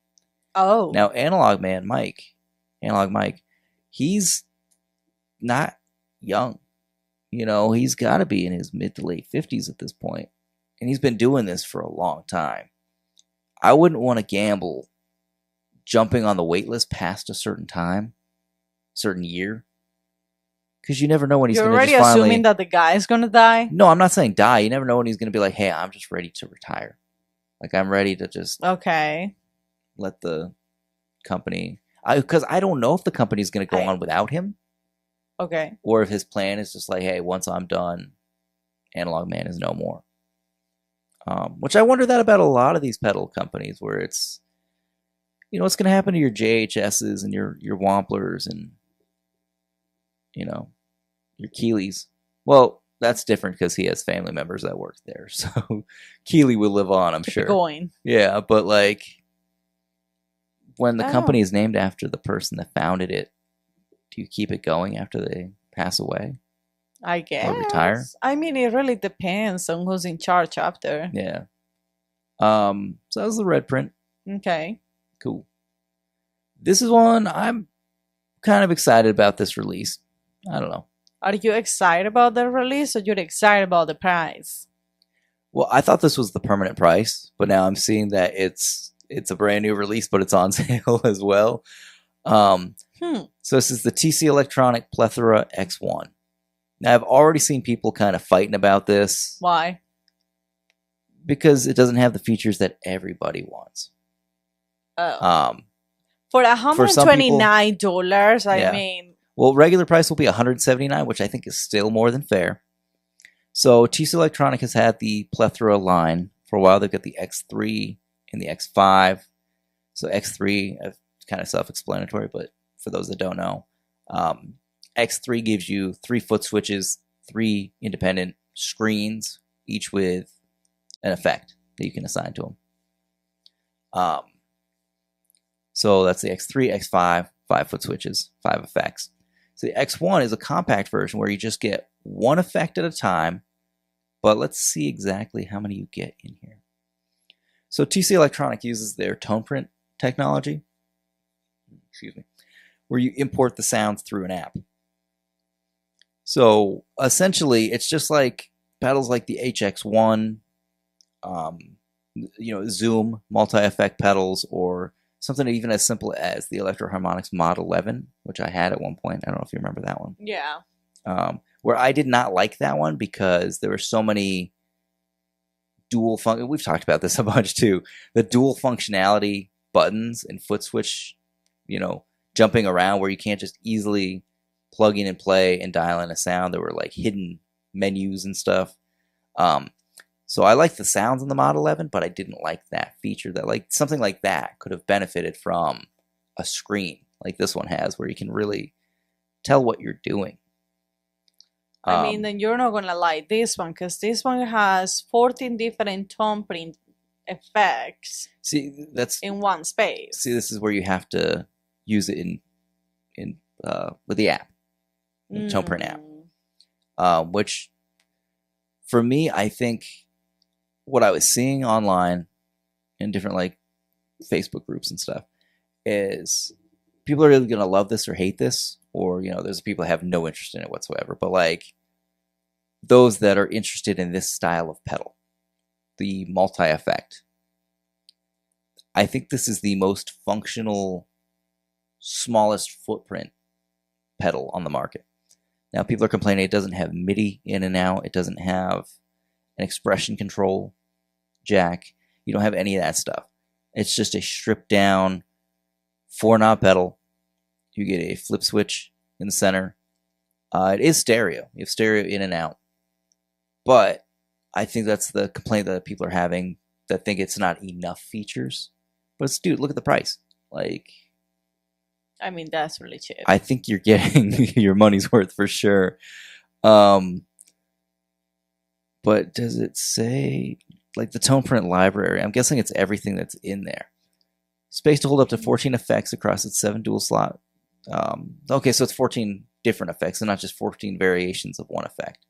Oh. Now, Analog Mike, he's not young. You know, he's got to be in his mid to late 50s at this point, and he's been doing this for a long time. I wouldn't want to gamble jumping on the wait list past a certain time, certain year, because you never know when he's going to just finally... You're already assuming that the guy is going to die? No, I'm not saying die. You never know when he's going to be like, hey, I'm just ready to retire. Like, I'm ready to just let the company... Because I don't know if the company's going to go on without him. Okay. Or if his plan is just like, hey, once I'm done, Analog Man is no more. Which I wonder that about a lot of these pedal companies, where it's, you know, what's going to happen to your JHSs and your Wamplers and, you know, your Keeleys. Well, that's different because he has family members that work there. So Keeley will live on, I'm sure. Going. Yeah, but like, when the company is named after the person that founded it, do you keep it going after they pass away? I guess. Or retire? I mean, it really depends on who's in charge after. Yeah. So that was the RedPrint. Okay. Cool. This is one I'm kind of excited about this release. I don't know. Are you excited about the release, or you're excited about the price? Well, I thought this was the permanent price, but now I'm seeing that it's a brand new release, but it's on sale as well. So this is the TC Electronic Plethora X1. Now, I've already seen people kind of fighting about this. Why? Because it doesn't have the features that everybody wants. Oh. For $129, I mean... Well, regular price will be $179, which I think is still more than fair. So TC Electronic has had the Plethora line for a while. They've got the X3 and the X5. So X3, kind of self-explanatory, but for those that don't know, X3 gives you 3 foot switches, 3 independent screens, each with an effect that you can assign to them. So that's the X3, X5, 5 foot switches, 5 effects. So the X1 is a compact version where you just get 1 effect at a time, but let's see exactly how many you get in here. So TC Electronic uses their TonePrint technology, where you import the sounds through an app. So essentially, it's just like pedals like the HX1, Zoom multi-effect pedals, or something even as simple as the Electro Harmonix Mod 11, which I had at one point. I don't know if you remember that one. Yeah. Where I did not like that one because there were so many dual function. We've talked about this a bunch too. The dual functionality buttons and foot switch, jumping around where you can't just easily plug in and play and dial in a sound. There were like hidden menus and stuff. So I liked the sounds in the Mod 11, but I didn't like that feature. That like something like that could have benefited from a screen like this one has, where you can really tell what you're doing. I mean, then you're not gonna like this one, because this one has 14 different tone print effects. See, that's in one space. See, this is where you have to use it in with the app, the TonePrint app, which for me, I think what I was seeing online in different like Facebook groups and stuff is people are either gonna love this or hate this, or there's people that have no interest in it whatsoever. But like those that are interested in this style of pedal, the multi-effect, I think this is the most functional, smallest footprint pedal on the market. Now, people are complaining it doesn't have MIDI in and out. It doesn't have an expression control jack. You don't have any of that stuff. It's just a stripped down 4-knob pedal. You get a flip switch in the center. It is stereo. You have stereo in and out. But I think that's the complaint that people are having, that think it's not enough features. But it's, dude, look at the price. Like, I mean, that's really cheap. I think you're getting your money's worth for sure. But does it say, like, the TonePrint library? I'm guessing it's everything that's in there. Space to hold up to 14 effects across its 7 dual slot. Okay, so it's 14 different effects and not just 14 variations of one effect.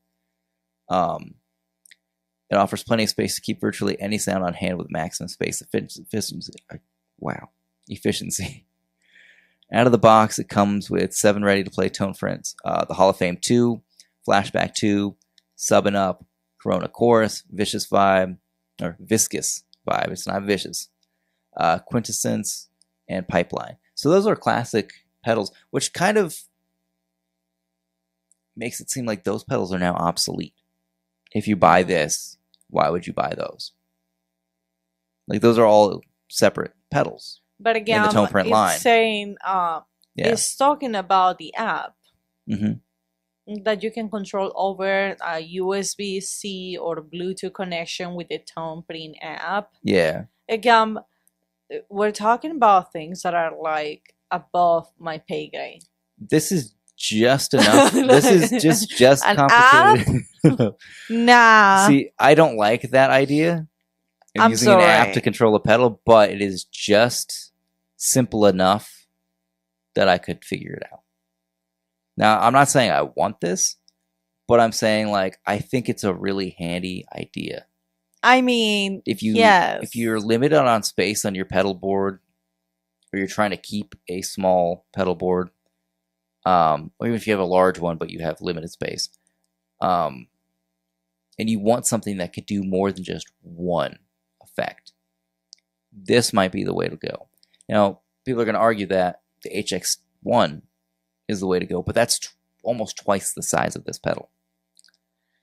It offers plenty of space to keep virtually any sound on hand with maximum space efficiency. Wow. Efficiency. Out of the box, it comes with 7 ready-to-play TonePrints. The Hall of Fame 2, Flashback 2, Subbing Up, Corona Chorus, Vicious Vibe, or Viscous Vibe, it's not vicious, Quintessence, and Pipeline. So those are classic pedals, which kind of makes it seem like those pedals are now obsolete. If you buy this, why would you buy those? Like, those are all separate pedals. But again, in the tone print it's line. saying, it's talking about the app that you can control over a USB-C or Bluetooth connection with the tone print app. Yeah. Again, we're talking about things that are like above my pay grade. This is just enough. This is just An complicated. Nah. See, I don't like that idea of I'm using sorry. an app to control a pedal, but it is just simple enough that I could figure it out. Now, I'm not saying I want this, but I'm saying, like, I think it's a really handy idea. I mean, If you're limited on space on your pedal board, or you're trying to keep a small pedal board, or even if you have a large one but you have limited space, and you want something that could do more than just one effect, this might be the way to go. Now, people are going to argue that the HX1 is the way to go, but that's almost twice the size of this pedal.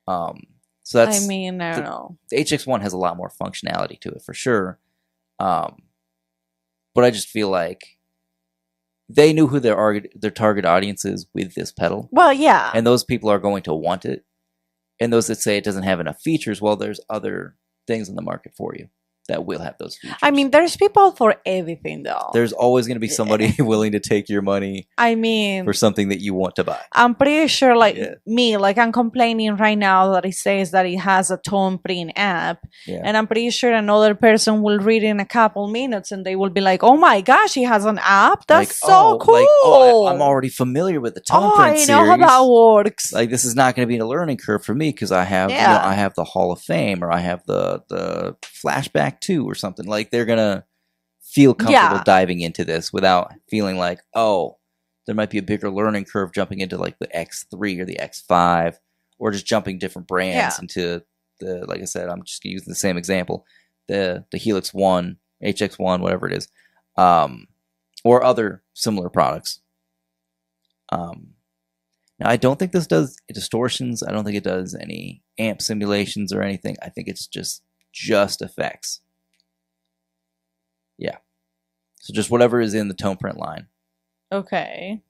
So that's, I mean, I don't know. The HX1 has a lot more functionality to it for sure. But I just feel like they knew who their target audience is with this pedal. Well, yeah. And those people are going to want it. And those that say it doesn't have enough features, well, there's other things in the market for you that will have those features. I mean, there's people for everything, though. There's always going to be somebody willing to take your money I mean, for something that you want to buy. I'm pretty sure, like me, like I'm complaining right now that it says that it has a tone print app, and I'm pretty sure another person will read in a couple minutes and they will be like, "Oh my gosh, he has an app! That's like, so cool! Like, I'm already familiar with the tone print I series. know how that works. Like, this is not going to be a learning curve for me because I have, I have the Hall of Fame, or I have the Flashback 2 or something." Like, they're gonna feel comfortable diving into this without feeling like, oh, there might be a bigger learning curve jumping into like the X3 or the X5, or just jumping different brands into the, like I said, I'm just using the same example, the Helix 1, HX1, whatever it is, or other similar products. Now, I don't think this does distortions. I don't think it does any amp simulations or anything. I think it's just effects. Yeah. So just whatever is in the tone print line. Okay.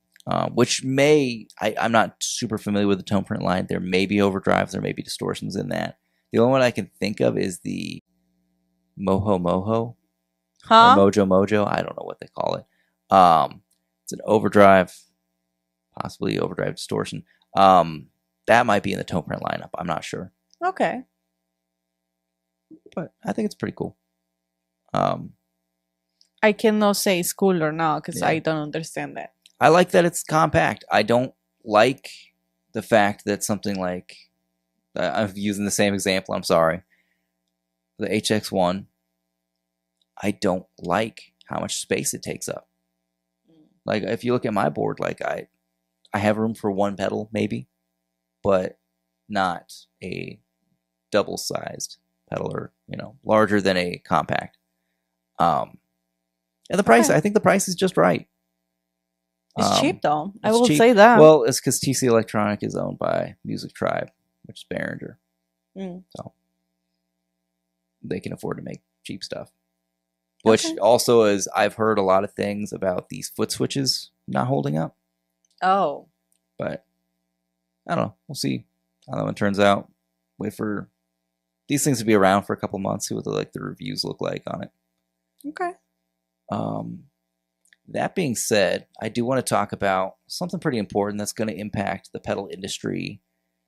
Which I'm not super familiar with the tone print line. There may be overdrives, there may be distortions in that. The only one I can think of is the Mojo Mojo. Or Mojo Mojo. I don't know what they call it. It's an overdrive, possibly overdrive distortion. That might be in the tone print lineup. I'm not sure. Okay. But I think it's pretty cool. I cannot say it's cool or not because I don't understand that. I like that it's compact. I don't like the fact that something like, I'm using the same example, I'm sorry, the HX1, I don't like how much space it takes up. Like, if you look at my board, like, I have room for one pedal, maybe, but not a double-sized pedal, or, larger than a compact. And the price, I think the price is just right. It's cheap, though. I It's will cheap. say that. Well, it's because TC Electronic is owned by Music Tribe, which is Behringer. So they can afford to make cheap stuff. Which also is, I've heard a lot of things about these foot switches not holding up. Oh. But I don't know. We'll see how that one turns out. Wait for these things to be around for a couple months, see what the reviews look like on it. Okay. That being said, I do want to talk about something pretty important that's going to impact the pedal industry.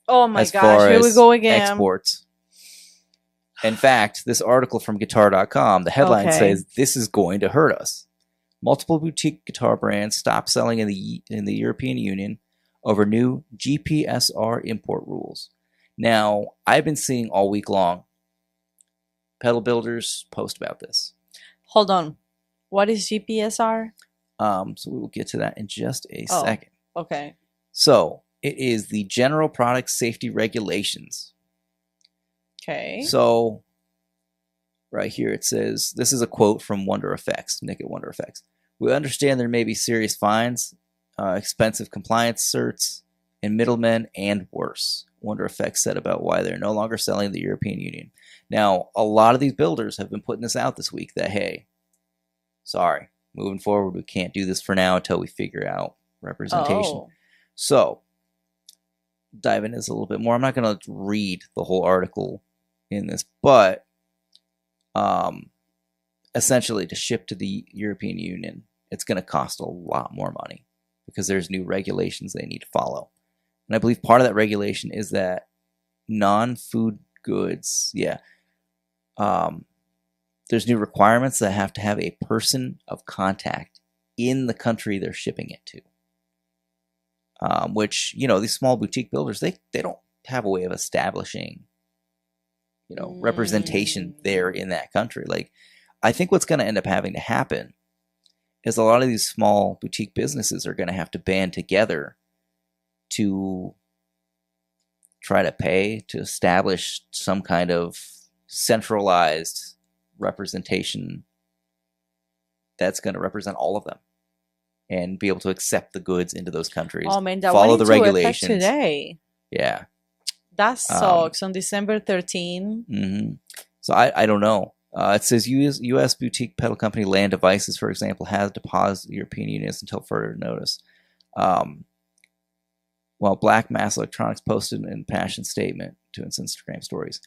Oh my gosh, here we go again. Exports. In fact, this article from guitar.com, the headline says, "This is going to hurt us. Multiple boutique guitar brands stop selling in the European Union over new GPSR import rules." Now, I've been seeing all week long pedal builders post about this. Hold on. What is GPSR? So we will get to that in just a second. Okay. So It is the General Product Safety Regulations. Okay. So, right here it says, this is a quote from Wonder Effects, Nick at Wonder Effects. We understand there may be serious fines, expensive compliance certs, and middlemen, and worse. Wonder Effects said about why they're no longer selling in the European Union. Now, a lot of these builders have been putting this out this week that, hey, sorry, moving forward, we can't do this for now until we figure out representation. Oh. So, dive into this a little bit more. I'm not going to read the whole article in this, but essentially to ship to the European Union, it's going to cost a lot more money because there's new regulations they need to follow. And I believe part of that regulation is that non-food goods, there's new requirements that have to have a person of contact in the country they're shipping it to. Which, these small boutique builders, they don't have a way of establishing, representation there in that country. Like, I think what's going to end up having to happen is a lot of these small boutique businesses are going to have to band together to try to pay to establish some kind of centralized representation that's going to represent all of them and be able to accept the goods into those countries. Oh man, that follow went the into regulations effect today. Yeah, that sucks. On December 13. Mm-hmm. So I don't know. It says U.S. boutique pedal company Land Devices, for example, has deposited European units until further notice. While Black Mass Electronics posted an impassioned statement to its Instagram stories,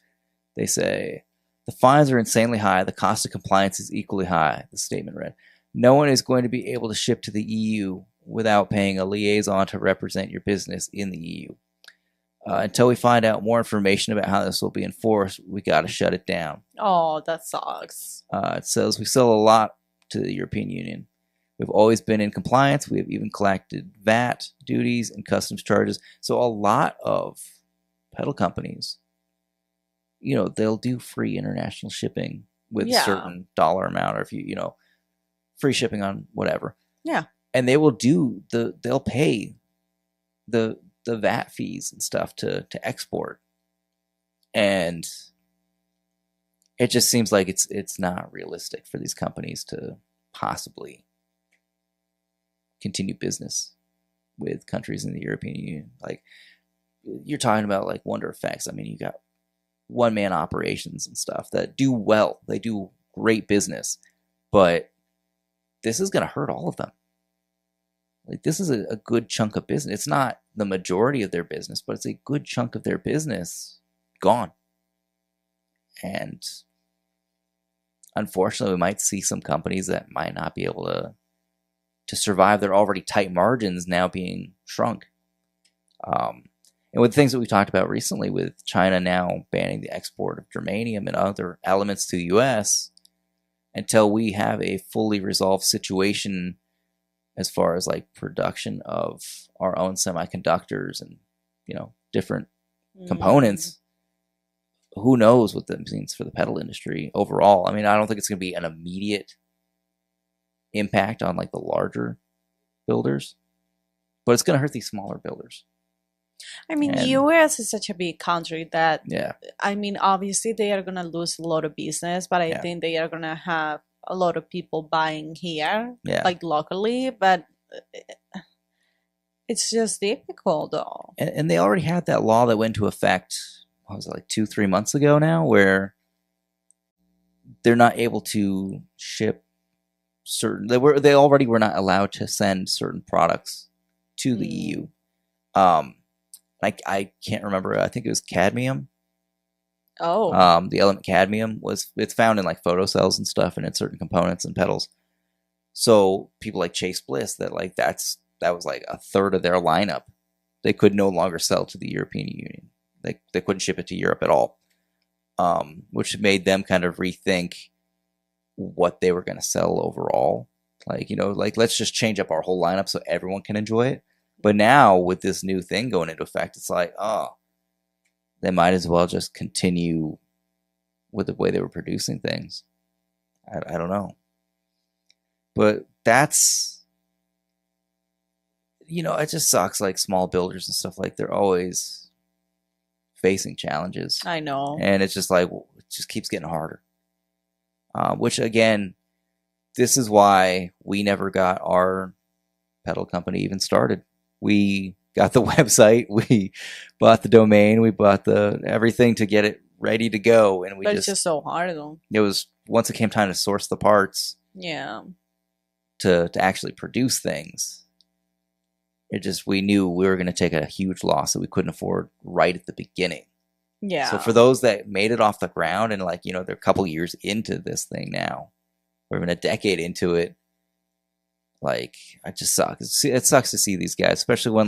they say, the fines are insanely high. The cost of compliance is equally high, the statement read. No one is going to be able to ship to the EU without paying a liaison to represent your business in the EU. Until we find out more information about how this will be enforced, we got to shut it down. Oh, that sucks. It says we sell a lot to the European Union. We've always been in compliance. We have even collected VAT, duties, and customs charges. So a lot of pedal companies, they'll do free international shipping with a certain dollar amount, or if free shipping on whatever. Yeah. And they will they'll pay the VAT fees and stuff to export. And it just seems like it's not realistic for these companies to possibly continue business with countries in the European Union. Like, you're talking about like Wonder Effects. I mean, you got one-man operations and stuff that do well. They do great business, but this is going to hurt all of them. Like, this is a good chunk of business. It's not the majority of their business, but it's a good chunk of their business gone. And unfortunately, we might see some companies that might not be able to survive their already tight margins now being shrunk. And with things that we talked about recently, with China now banning the export of germanium and other elements to the U.S., until we have a fully resolved situation as far as like production of our own semiconductors and different components, who knows what that means for the pedal industry overall. I mean, I don't think it's going to be an immediate impact on like the larger builders, but it's going to hurt these smaller builders. I mean, US is such a big country that, I mean, obviously they are going to lose a lot of business, but I think they are going to have a lot of people buying here, like locally, but it's just difficult though. And they already had that law that went into effect, what was it, like 2-3 months ago now, where they're not able to ship certain, they already were not allowed to send certain products to the EU. I can't remember. I think it was cadmium. Oh. The element cadmium it's found in like photocells and stuff, and in certain components and pedals. So people like Chase Bliss, that was like a third of their lineup, they could no longer sell to the European Union. They couldn't ship it to Europe at all, which made them kind of rethink what they were going to sell overall. Like, let's just change up our whole lineup so everyone can enjoy it. But now with this new thing going into effect, it's like, they might as well just continue with the way they were producing things. I don't know. But that's, it just sucks. Like small builders and stuff, like they're always facing challenges. I know. And it's just like, it just keeps getting harder. Which again, this is why we never got our pedal company even started. We got the website, we bought the domain, we bought everything to get it ready to go, and But it's just so hard though. It was once it came time to source the parts. Yeah. To actually produce things, we knew we were going to take a huge loss that we couldn't afford right at the beginning. Yeah. So for those that made it off the ground and they're a couple years into this thing now, or even a decade into it, it just sucks. It sucks to see these guys, especially when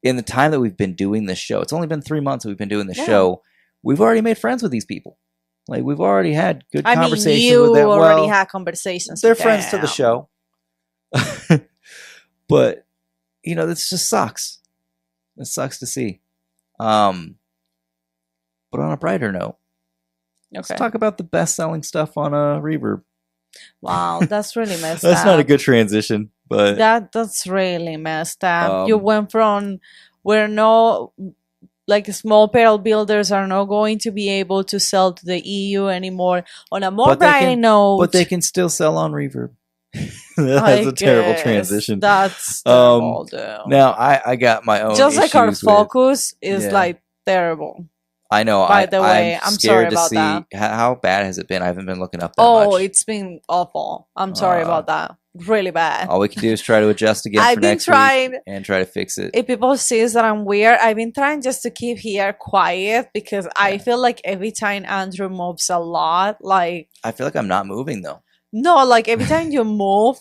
in the time that we've been doing this show, it's only been 3 months that we've been doing this show. We've already made friends with these people. We've already had good conversations with them. You already had conversations. They're friends to the show. But, this just sucks. It sucks to see. But on a brighter note, let's talk about the best-selling stuff on Reverb. Wow, that's really messed up. That's not a good transition, but... That's really messed up. You went from where small pedal builders are not going to be able to sell to the EU anymore. On a more bright note, but they can still sell on Reverb. That's a terrible transition. That's terrible. Now I got my own. Just like our focus is terrible. I know. By the way, I'm sorry about that. How bad has it been? I haven't been looking up that much. It's been awful. I'm sorry about that. Really bad. All we can do is try to adjust again for next week and try to fix it. If people see that I'm weird, I've been trying just to keep here quiet because I feel like every time Andrew moves a lot, I feel like I'm not moving though. No, every time you move,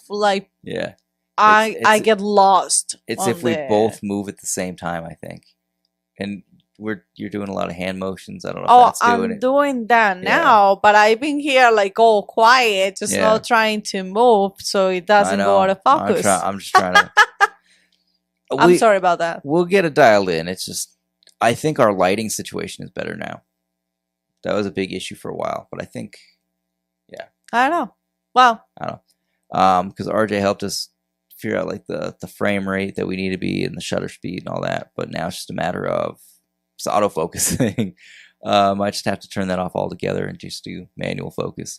I get lost. It's if we both move at the same time, I think. And you're doing a lot of hand motions. I don't know if that's doing it. I'm doing that now, but I've been here all quiet, just not trying to move so it doesn't go out of focus. I'm just trying to... I'm sorry about that. We'll get it dialed in. It's just, I think our lighting situation is better now. That was a big issue for a while, but I think, I don't know. Well, I don't know. Because RJ helped us figure out the frame rate that we need to be and the shutter speed and all that, but now it's just a matter of it's autofocus thing. I just have to turn that off altogether and just do manual focus.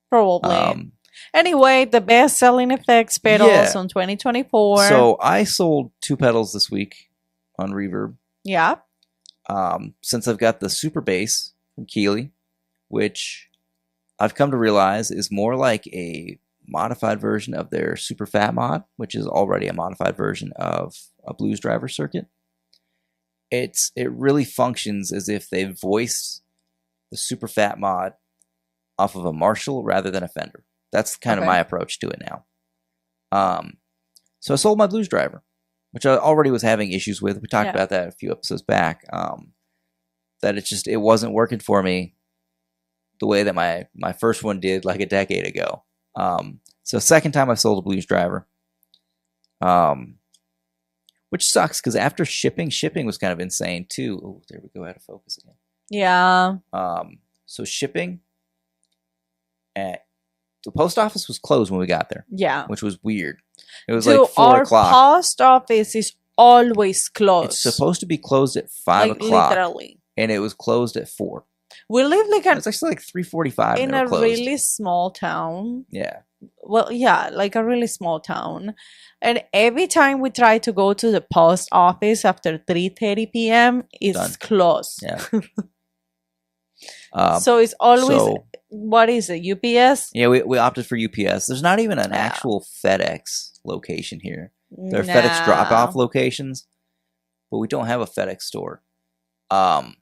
Probably. Anyway, the best-selling effects pedals on 2024. So I sold 2 pedals this week on Reverb. Yeah. Since I've got the Super Bass from Keeley, which I've come to realize is more like a modified version of their Super Fat mod, which is already a modified version of a Blues Driver circuit. It really functions as if they voiced the Super Fat mod off of a Marshall rather than a Fender. That's kind of my approach to it now. So I sold my Blues Driver, which I already was having issues with. We talked about that a few episodes back. That it wasn't working for me the way that my first one did a decade ago. So second time I sold a Blues Driver. Which sucks because after shipping was kind of insane too. Oh, there we go, out of focus again. Yeah. So shipping at the post office was closed when we got there. Yeah. Which was weird. It was 4 o'clock. Our post office is always closed. It's supposed to be closed at 5 o'clock. Literally. And it was closed at 4. We live it's actually 3:45 in a really small town. Yeah. Well, yeah, a really small town. And every time we try to go to the post office after 3:30 p.m., it's closed. Yeah. So it's always, what is it, UPS? Yeah, we opted for UPS. There's not even an actual FedEx location here. There are FedEx drop-off locations, but we don't have a FedEx store. So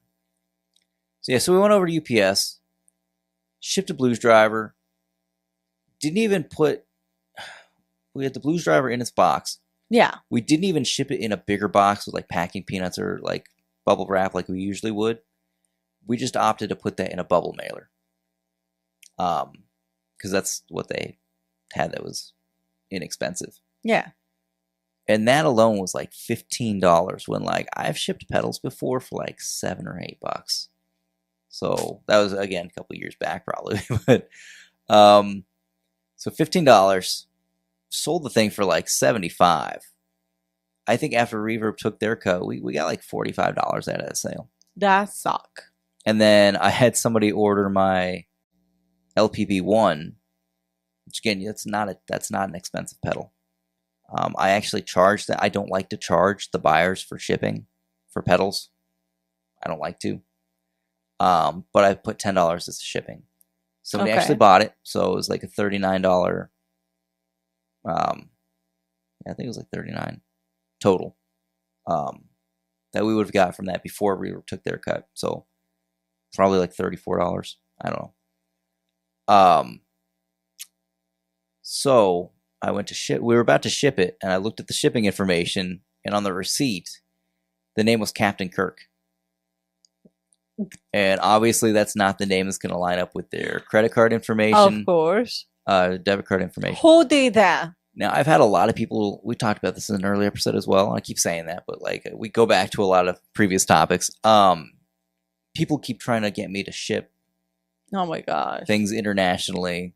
we went over to UPS, shipped a Blues Driver, didn't even we had the Blues Driver in its box. Yeah. We didn't even ship it in a bigger box with packing peanuts or bubble wrap like we usually would. We just opted to put that in a bubble mailer. Because that's what they had that was inexpensive. Yeah. And that alone was $15 when I've shipped pedals before for $7 or $8. So that was again a couple years back probably. But so $15, sold the thing for $75. I think after Reverb took their cut, we got like $45 out of that sale. That suck. And then I had somebody order my LPB1, which again, that's not an expensive pedal. I actually charge that. I don't like to charge the buyers for shipping for pedals. I don't like to. But I put $10 as the shipping. Somebody actually bought it, so it was like a $39. I think it was like $39 total. That we would have got from that before we took their cut. So probably like $34. I don't know. So I went to ship. We were about to ship it, and I looked at the shipping information, and on the receipt, the name was Captain Kirk. And obviously, that's not the name that's going to line up with their credit card information. Of course. Debit card information. Who did that? Now, I've had a lot of people, we talked about this in an earlier episode as well, and I keep saying that, but like we go back to a lot of previous topics. People keep trying to get me to ship Oh my gosh. things internationally,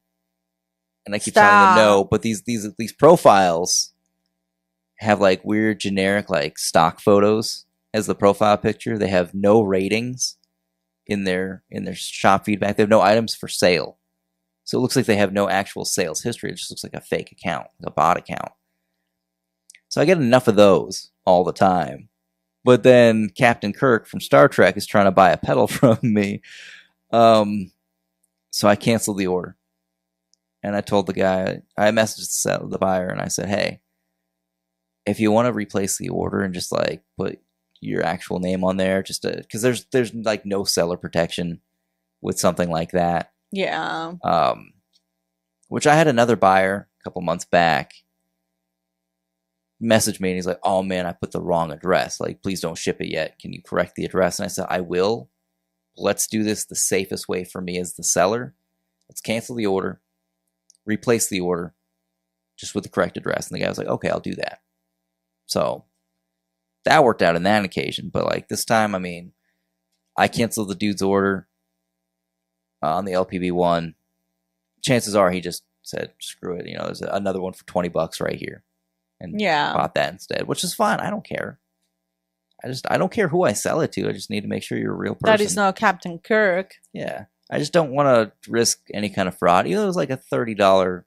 and I keep telling them no, but these profiles have like weird generic like stock photos as the profile picture. They have no ratings in their shop feedback. They have no items for sale. So it looks like they have no actual sales history. It just looks like a fake account, like a bot account. So I get enough of those all the time. But then Captain Kirk from Star Trek is trying to buy a pedal from me. So I canceled the order. And I told the guy, I messaged the buyer and I said, hey, if you want to replace the order and just like put your actual name on there, just because there's like no seller protection with something like that. Yeah. Which I had another buyer a couple months back message me and he's like, oh man, I put the wrong address. Like, please don't ship it yet. Can you correct the address? And I said, I will. Let's do this the safest way for me as the seller. Let's cancel the order, replace the order just with the correct address. And the guy was like, okay, I'll do that. So that worked out in that occasion. But like this time, I mean, I canceled the dude's order on the LPB1. Chances are he just said, screw it. You know, there's another one for $20 right here. And bought that instead, which is fine. I don't care. I don't care who I sell it to. I just need to make sure you're a real person. That is not Captain Kirk. Yeah. I just don't want to risk any kind of fraud. Even though it was like a $30,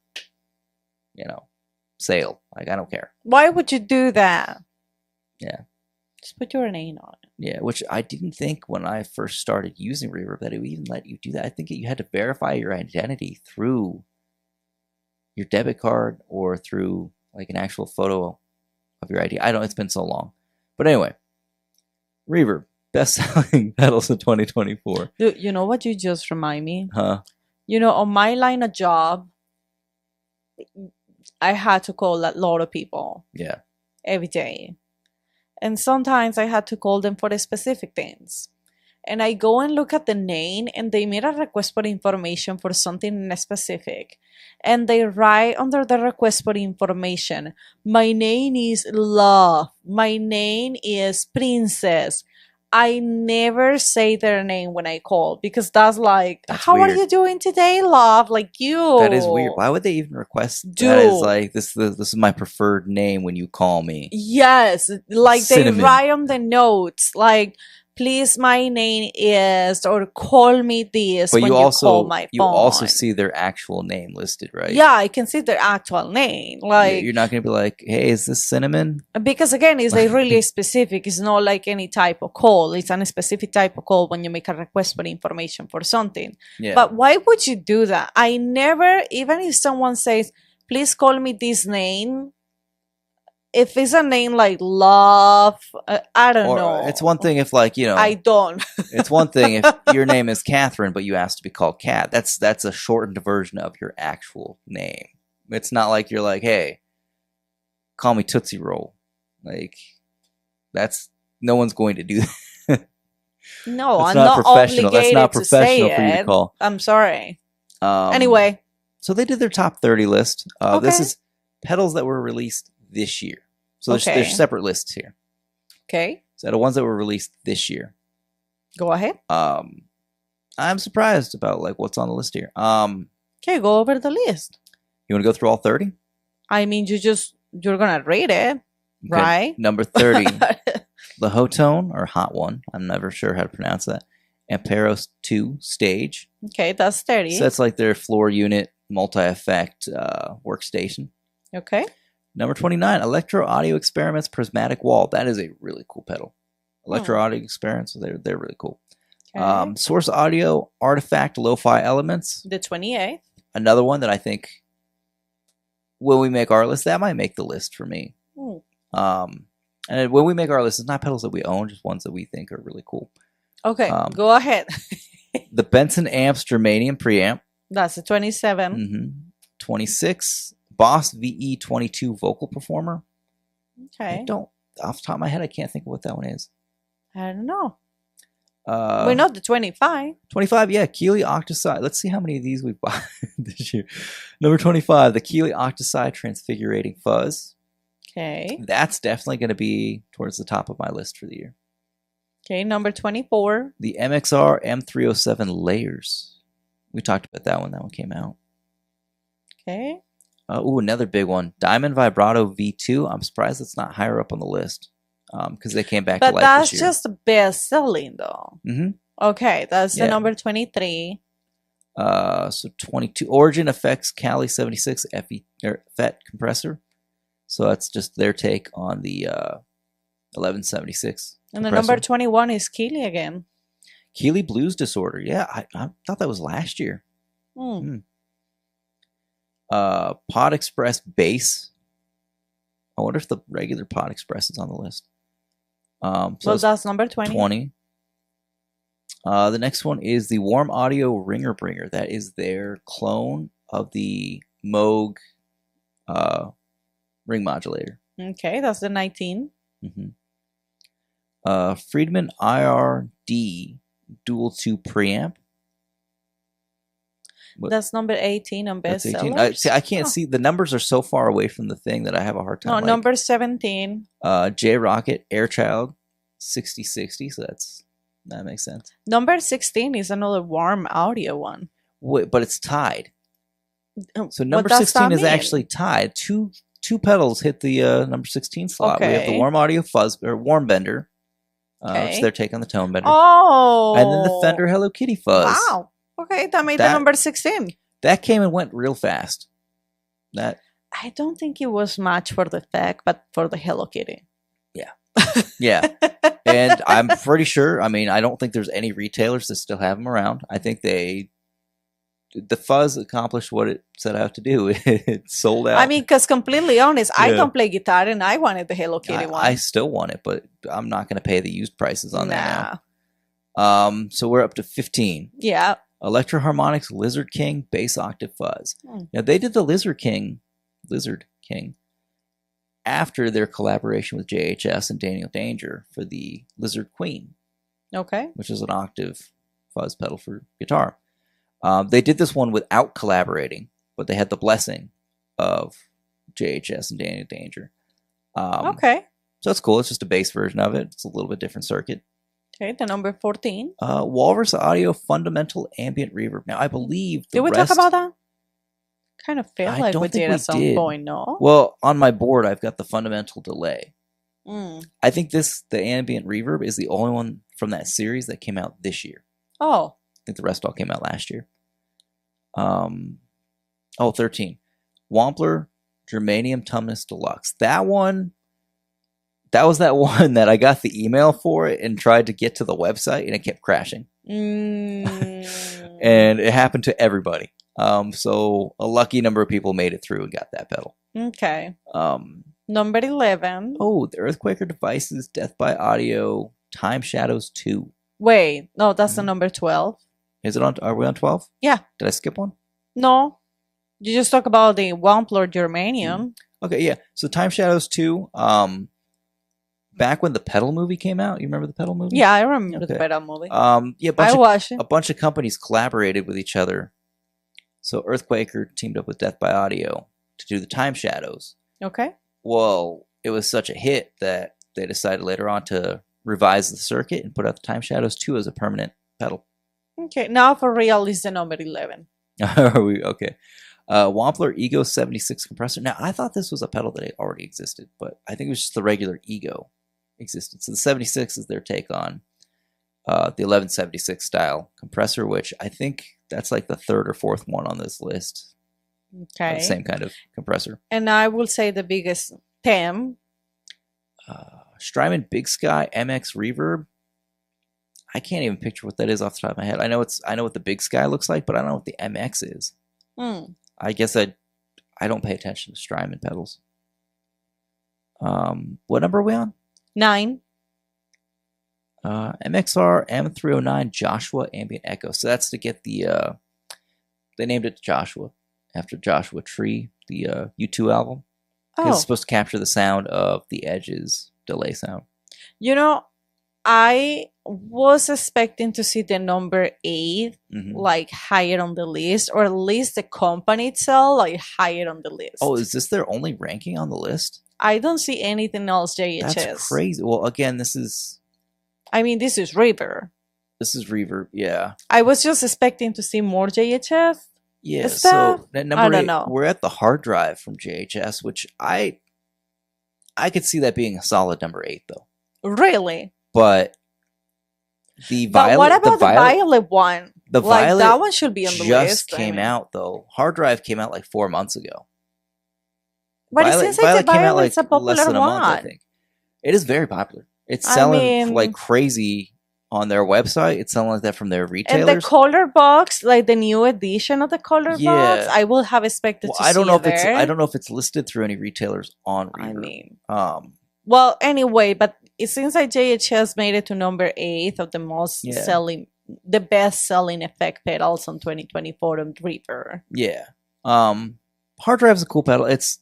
sale. Like, I don't care. Why would you do that? Yeah. Just put your name on it. Yeah, which I didn't think when I first started using Reverb that it would even let you do that. I think you had to verify your identity through your debit card or through like an actual photo of your ID. It's been so long. But anyway, Reverb, best-selling pedals of 2024. Dude, you know what you just remind me? Huh? You know, on my line of job, I had to call a lot of people. Yeah. Every day. And sometimes I had to call them for specific things. And I go and look at the name and they made a request for information for something specific. And they write under the request for information, my name is Love. My name is Princess. I never say their name when I call because that's how weird. Are you doing today, Love? Like you. That is weird. Why would they even request that as like this is my preferred name when you call me? Yes, like Cinnamon. They write on the notes like, please, my name is, or call me this but when you call my phone. You also see their actual name listed, right? Yeah, I can see their actual name. Like, you're not going to be like, hey, is this Cinnamon? Because again, it's like really specific. It's not like any type of call. It's a specific type of call when you make a request for information for something. Yeah. But why would you do that? I never, even if someone says, please call me this name, if it's a name like Love, I don't know. It's one thing if like, I don't. It's one thing if your name is Catherine, but you ask to be called Cat. That's a shortened version of your actual name. It's not like you're like, hey, call me Tootsie Roll. Like, no one's going to do that. No, I'm not professional. That's not to say professional for you to call. I'm sorry. Anyway. So they did their top 30 list. Okay. This is pedals that were released this year. So there's separate lists here. Okay. So the ones that were released this year. Go ahead. I'm surprised about like what's on the list here. Okay, go over the list. You want to go through all 30? I mean, you're gonna rate it. Okay, right? Number 30, the Hotone, or Hot One. I'm never sure how to pronounce that. Empress 2 stage. Okay, that's 30. So that's like their floor unit multi-effect workstation. Okay. Number 29, Electro Audio Experiments Prismatic Wall. That is a really cool pedal. Electro Audio Experiments, they're really cool. Okay. Source Audio Artifact Lo-Fi Elements. The 28th. Another one that I think when we make our list, that might make the list for me. And when we make our list, it's not pedals that we own, just ones that we think are really cool. Okay, go ahead. The Benson Amps Germanium Preamp. That's the 27. 26, Boss VE22 Vocal Performer. Okay. Off the top of my head, I can't think of what that one is. I don't know. We know the 25. 25, yeah, Keeley Octoside. Let's see how many of these we've bought this year. Number 25, the Keeley Octoside Transfigurating Fuzz. Okay. That's definitely going to be towards the top of my list for the year. Okay, number 24. The MXR M307 Layers. We talked about that one. That one came out. Okay. Another big one. Diamond Vibrato V2. I'm surprised it's not higher up on the list because they came back to life this year. But that's just the best selling, though. Okay, that's the number 23. So 22. Origin Effects Cali 76 FET compressor. So that's just their take on the 1176. And the number 21 is Keeley again. Keeley Blues Disorder. Yeah, I thought that was last year. Pod Express Bass. I wonder if the regular Pod Express is on the list. So that's number 20. 20. The next one is the Warm Audio Ringer Bringer. That is their clone of the Moog ring modulator. Okay, that's the 19. Friedman IRD Dual 2 Preamp. That's number 18 on That's 18. bestsellers. I can't see. The numbers are so far away from the thing that I have a hard time. No, number 17. J Rocket Airchild 6060. So that makes sense. Number 16 is another warm audio one. Wait, but it's tied. So number 16 is actually tied. Two pedals hit the number 16 slot. We have the Warm Audio Fuzz or Warm Bender. So they're taking the Tone Bender. Oh, and then the Fender Hello Kitty Fuzz. Wow. Okay, that made the number 16. That came and went real fast. I don't think it was much for the effect, but for the Hello Kitty. Yeah. Yeah. And I'm pretty sure, I don't think there's any retailers that still have them around. I think the Fuzz accomplished what it set out to do. It sold out. Because completely honest, I don't play guitar and I wanted the Hello Kitty one. I still want it, but I'm not going to pay the used prices on that now. So we're up to 15. Yeah. Electro Harmonics Lizard King Bass Octave Fuzz. Now they did the Lizard King after their collaboration with JHS and Daniel Danger for the Lizard Queen. Okay. Which is an octave fuzz pedal for guitar. They did this one without collaborating, but they had the blessing of JHS and Daniel Danger. Okay. So that's cool. It's just a bass version of it. It's a little bit different circuit. Okay, the number 14. Walrus Audio Fundamental Ambient Reverb. Now, I believe Did we talk about that? Kind of feel like we did at some did. point, no? Well, on my board, I've got the Fundamental Delay. Mm. I think the Ambient Reverb is the only one from that series that came out this year. Oh. I think the rest all came out last year. 13. Wampler Germanium Tumnus Deluxe. That was that one that I got the email for it and tried to get to the website and it kept crashing. Mm. And it happened to everybody. So a lucky number of people made it through and got that pedal. Okay. Number 11. Oh, the Earthquaker Devices Death by Audio Time Shadows 2. Wait, no, that's the number 12. Is it on? Are we on 12? Yeah. Did I skip one? No. You just talk about the Wampler Germanium. Okay, yeah. So Time Shadows 2, back when the Pedal movie came out, you remember the Pedal movie? Yeah, I remember the Pedal movie. Yeah, I watched it. A bunch of companies collaborated with each other. So Earthquaker teamed up with Death by Audio to do the Time Shadows. Okay. Well, it was such a hit that they decided later on to revise the circuit and put out the Time Shadows 2 as a permanent pedal. Okay, now for real is the number 11. Are we okay? Wampler Ego 76 compressor. Now, I thought this was a pedal that already existed, but I think it was just the regular Ego existed. So the 76 is their take on the 1176 style compressor, which I think that's like the third or fourth one on this list. Okay. The same kind of compressor. And I will say the biggest 10. Strymon Big Sky MX Reverb. I can't even picture what that is off the top of my head. I know what the Big Sky looks like, but I don't know what the MX is. I guess I don't pay attention to Strymon pedals. What number are we on? 9. MXR M309 Joshua Ambient Echo. So that's to get the they named it Joshua after Joshua Tree, the U2 album. Oh. It's supposed to capture the sound of the Edge's delay sound. You know, I was expecting to see the number 8 like higher on the list, or at least the company itself like higher on the list. Oh, is this their only ranking on the list? I don't see anything else JHS. That's crazy. Well, again, this is Reverb. This is Reverb, yeah. I was just expecting to see more JHS. Yeah, stuff? So at number I don't 8, know. we're at the hard drive from JHS, which I could see that being a solid number 8 though. Really? But But what about the Violet one? The like, Violet that one should be on the list. just came out though. Hard drive came out like 4 months ago. But it seems like the Violet's a popular less than a one. month, I think. It is very popular. It's selling like crazy on their website. It's selling like that from their retailers. And the color box, like the new edition of the color box, I will have expected to see I don't know if there. I don't know if it's listed through any retailers on Reverb. I mean, well, anyway, but it seems like JHS made it to number 8 of the most selling, the best selling effect pedals on 2024 on Reverb. Yeah. Hard drive's a cool pedal. It's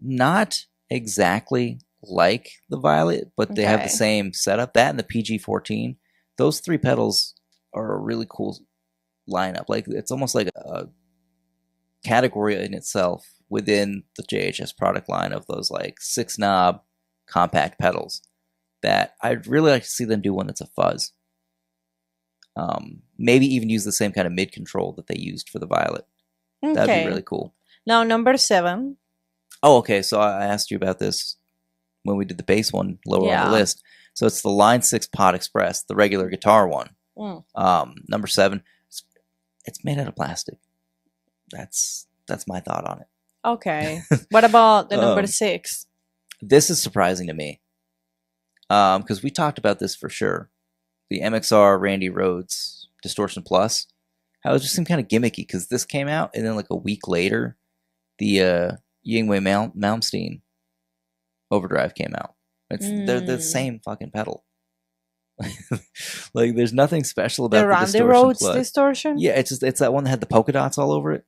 not exactly like the Violet, but they have the same setup. That and the PG-14. Those 3 pedals are a really cool lineup. Like, it's almost like a category in itself within the JHS product line of those like 6-knob compact pedals that I'd really like to see them do one that's a fuzz. Maybe even use the same kind of mid control that they used for the Violet. That'd be really cool. Now number 7. Oh, okay. So I asked you about this when we did the bass one lower on the list. So it's the Line 6 Pod Express, the regular guitar one. Number 7. It's made out of plastic. That's my thought on it. Okay. What about the number 6? This is surprising to me. Because we talked about this for sure. The MXR Randy Rhoads Distortion Plus. How it just seemed kind of gimmicky because this came out and then like a week later, the Yngwie Malmsteen Overdrive came out. They're the same fucking pedal. Like, there's nothing special about the Randy Distortion Rhoads Plus. Distortion? Yeah, it's that one that had the polka dots all over it.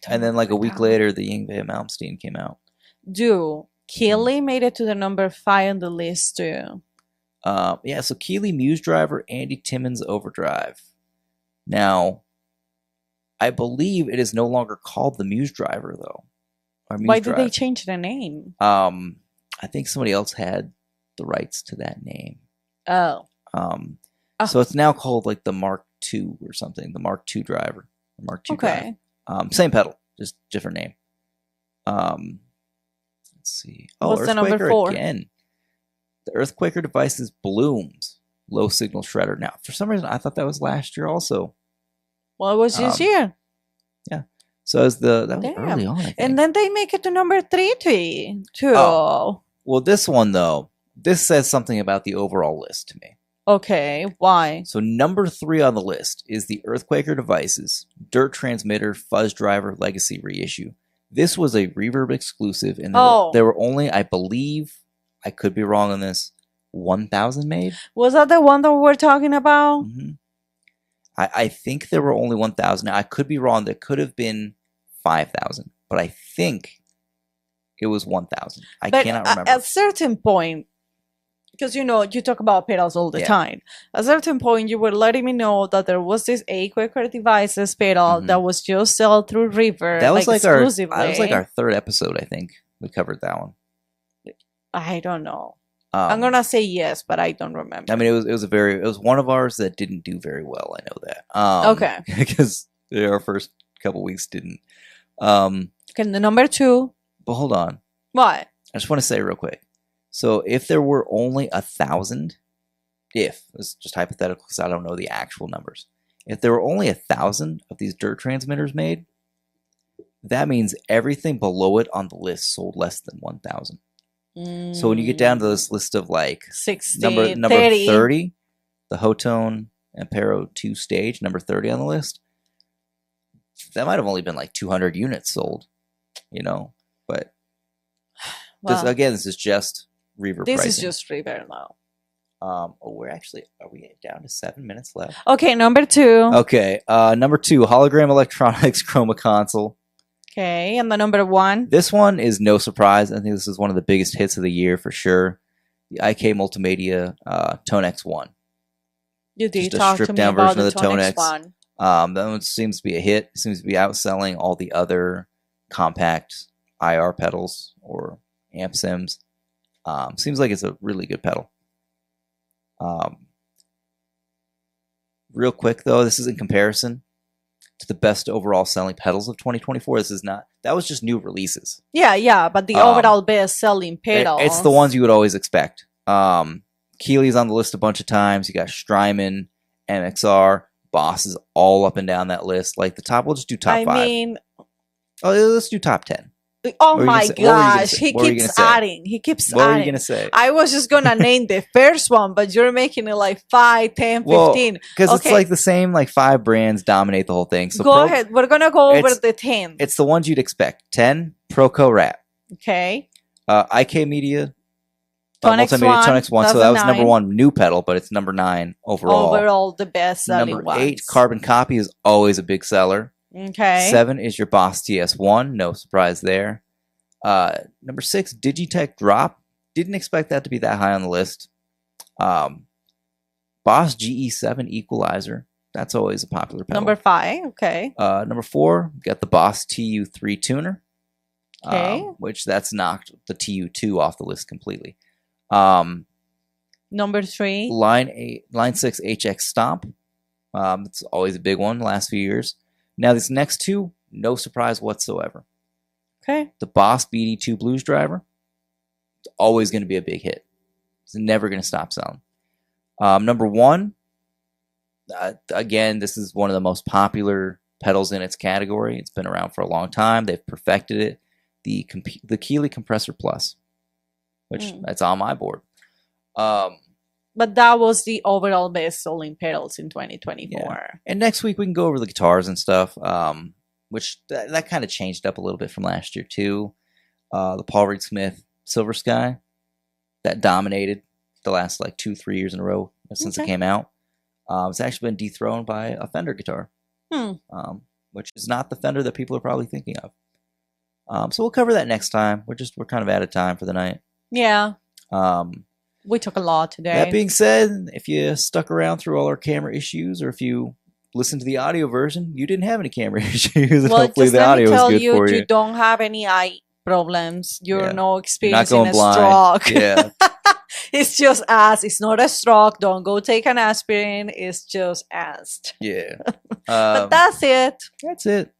And then like a week later, the Yngwie Malmsteen came out. Dude, Keeley made it to the number 5 on the list too. Yeah, so Keeley Muse Driver, Andy Timmons Overdrive. Now, I believe it is no longer called the Muse Driver though. Why did they change the name? I think somebody else had the rights to that name. Oh. So it's now called like the Mark II or something. The Mark II Driver. The Mark II Drive. Same pedal, just different name. Let's see. Oh, what's the number 4? Again. The Earthquaker Devices Blooms Low Signal Shredder. Now, for some reason, I thought that was last year also. Well, it was this year. Yeah. So that was early on, I think. And then they make it to number 3 too. Oh. Well, this one, though, this says something about the overall list to me. Okay, why? So number 3 on the list is the Earthquaker Devices Dirt Transmitter Fuzz Driver Legacy Reissue. This was a Reverb exclusive, and there were only, I believe, I could be wrong on this, 1,000 made. Was that the one that we're talking about? Mm-hmm. I think there were only 1,000. Now, I could be wrong. There could have been 5,000, but I think it was 1,000. I cannot remember. At a certain point, because you talk about pedals all the time. At a certain point, you were letting me know that there was this Earthquaker Devices pedal that was just sold through Reverb. That was like exclusively. That was like our 3rd episode. I think we covered that one. I don't know. I'm gonna say yes, but I don't remember. I mean, it was one of ours that didn't do very well. I know that. Okay, because our first couple weeks didn't. Okay, the number 2. But hold on. What? I just want to say real quick. So if there were only 1,000, if, it's just hypothetical because I don't know the actual numbers. If there were only 1,000 of these dirt transmitters made, that means everything below it on the list sold less than 1,000. So when you get down to this list of like 60, number 30. 30, the Hotone Ampero 2 stage, number 30 on the list, that might have only been like 200 units sold, you know. But Well, this is just Reverb this pricing. is just Reverb now. Are we down to 7 minutes left? Okay, number 2. Okay, number 2, Hologram Electronics Chroma Console. Okay, and the number 1. This one is no surprise. I think this is one of the biggest hits of the year for sure. The IK Multimedia Tone X1. You did Just a talk to stripped me down about version the of the Tone Tone X. X1. That one seems to be a hit. It seems to be outselling all the other compact IR pedals or amp sims. Seems like it's a really good pedal. Real quick though, this is in comparison to the best overall selling pedals of 2024. This is not. That was just new releases. Yeah, but the overall best-selling pedal. It's the ones you would always expect. Keeley's on the list a bunch of times. You got Strymon, MXR, Boss is all up and down that list. Like the top, we'll just do top 5. I mean, let's do top 10. oh my gosh, he keeps adding. He keeps adding. What were you gonna say? I was just gonna name the first one, but you're making it like 5, 10, 15. Because it's like the same, like 5 brands dominate the whole thing. So go ahead. We're gonna go over the 10. It's the ones you'd expect. 10, Proco Rap. Okay. IK Media. Tone Multimedia Tone X1. So that was 9. number 1 new pedal, but it's number 9 overall. Overall, the best selling Number ones. 8, Carbon Copy is always a big seller. Okay. 7 is your Boss TS1. No surprise there. Number 6, Digitech Drop. Didn't expect that to be that high on the list. Boss GE7 Equalizer. That's always a popular pedal. Number 5. Okay. Number 4, got the Boss TU3 Tuner. Okay. Which that's knocked the TU2 off the list completely. Number 3. Line 6 HX Stomp. It's always a big one the last few years. Now these next 2, no surprise whatsoever. Okay. The Boss BD2 Blues Driver. It's always going to be a big hit. It's never going to stop selling. Number 1, again, this is one of the most popular pedals in its category. It's been around for a long time. They've perfected it. The Keeley Compressor Plus, which that's on my board. But that was the overall best-selling pedals in 2024. Yeah. And next week we can go over the guitars and stuff, which that kind of changed up a little bit from last year too. The Paul Reed Smith Silver Sky, that dominated the last like 2-3 years in a row since it came out. It's actually been dethroned by a Fender guitar, which is not the Fender that people are probably thinking of. So we'll cover that next time. We're kind of out of time for the night. Yeah. We took a lot today. That being said, if you stuck around through all our camera issues, or if you listened to the audio version, you didn't have any camera issues. Well, hopefully just the let me audio tell is good you, for you. you don't have any eye problems. You're no You're not experiencing going a blind. stroke. Yeah. It's just us. It's not a stroke. Don't go take an aspirin. It's just us. Yeah. But that's it. That's it.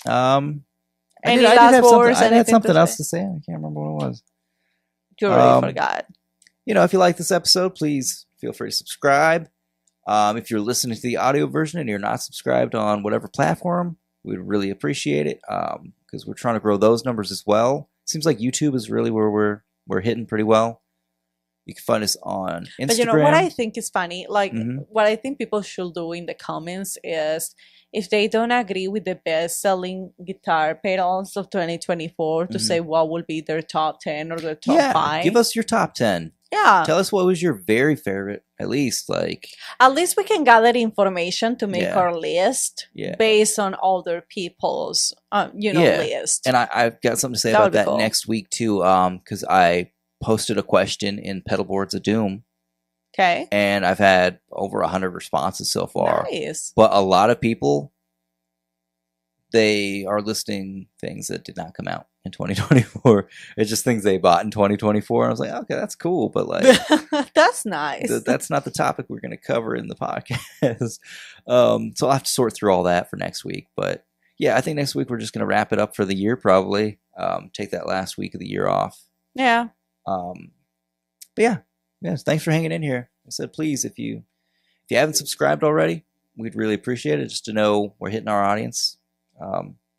Any last words? I had Anything something to else say? to say. I can't remember what it was. You already forgot. If you like this episode, please feel free to subscribe. If you're listening to the audio version and you're not subscribed on whatever platform, we'd really appreciate it, because we're trying to grow those numbers as well. Seems like YouTube is really where we're hitting pretty well. You can find us on Instagram. But you know what I think is funny? Like, what I think people should do in the comments is, if they don't agree with the best-selling guitar pedals of 2024, to say what will be their top 10 or their top 5. Give us your top 10. Yeah. Tell us what was your very favorite, at least. At least we can gather information to make our list based on other people's, list. And I've got something to say about that next week, too, because I posted a question in Pedalboards of Doom. Okay. And I've had over 100 responses so far. Nice. But a lot of people, they are listing things that did not come out in 2024. It's just things they bought in 2024. And I was like, okay, that's cool. But that's nice. That's not the topic we're going to cover in the podcast. So I'll have to sort through all that for next week. But yeah, I think next week we're just gonna wrap it up for the year. Probably take that last week of the year off. Yeah. But yeah, thanks for hanging in here. I said, please, if you haven't subscribed already, we'd really appreciate it, just to know we're hitting our audience,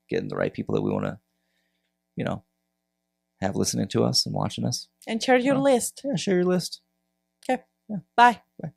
getting the right people that we want to, have listening to us and watching us. And share your list. Yeah, share your list. Okay. Yeah. Bye. Bye.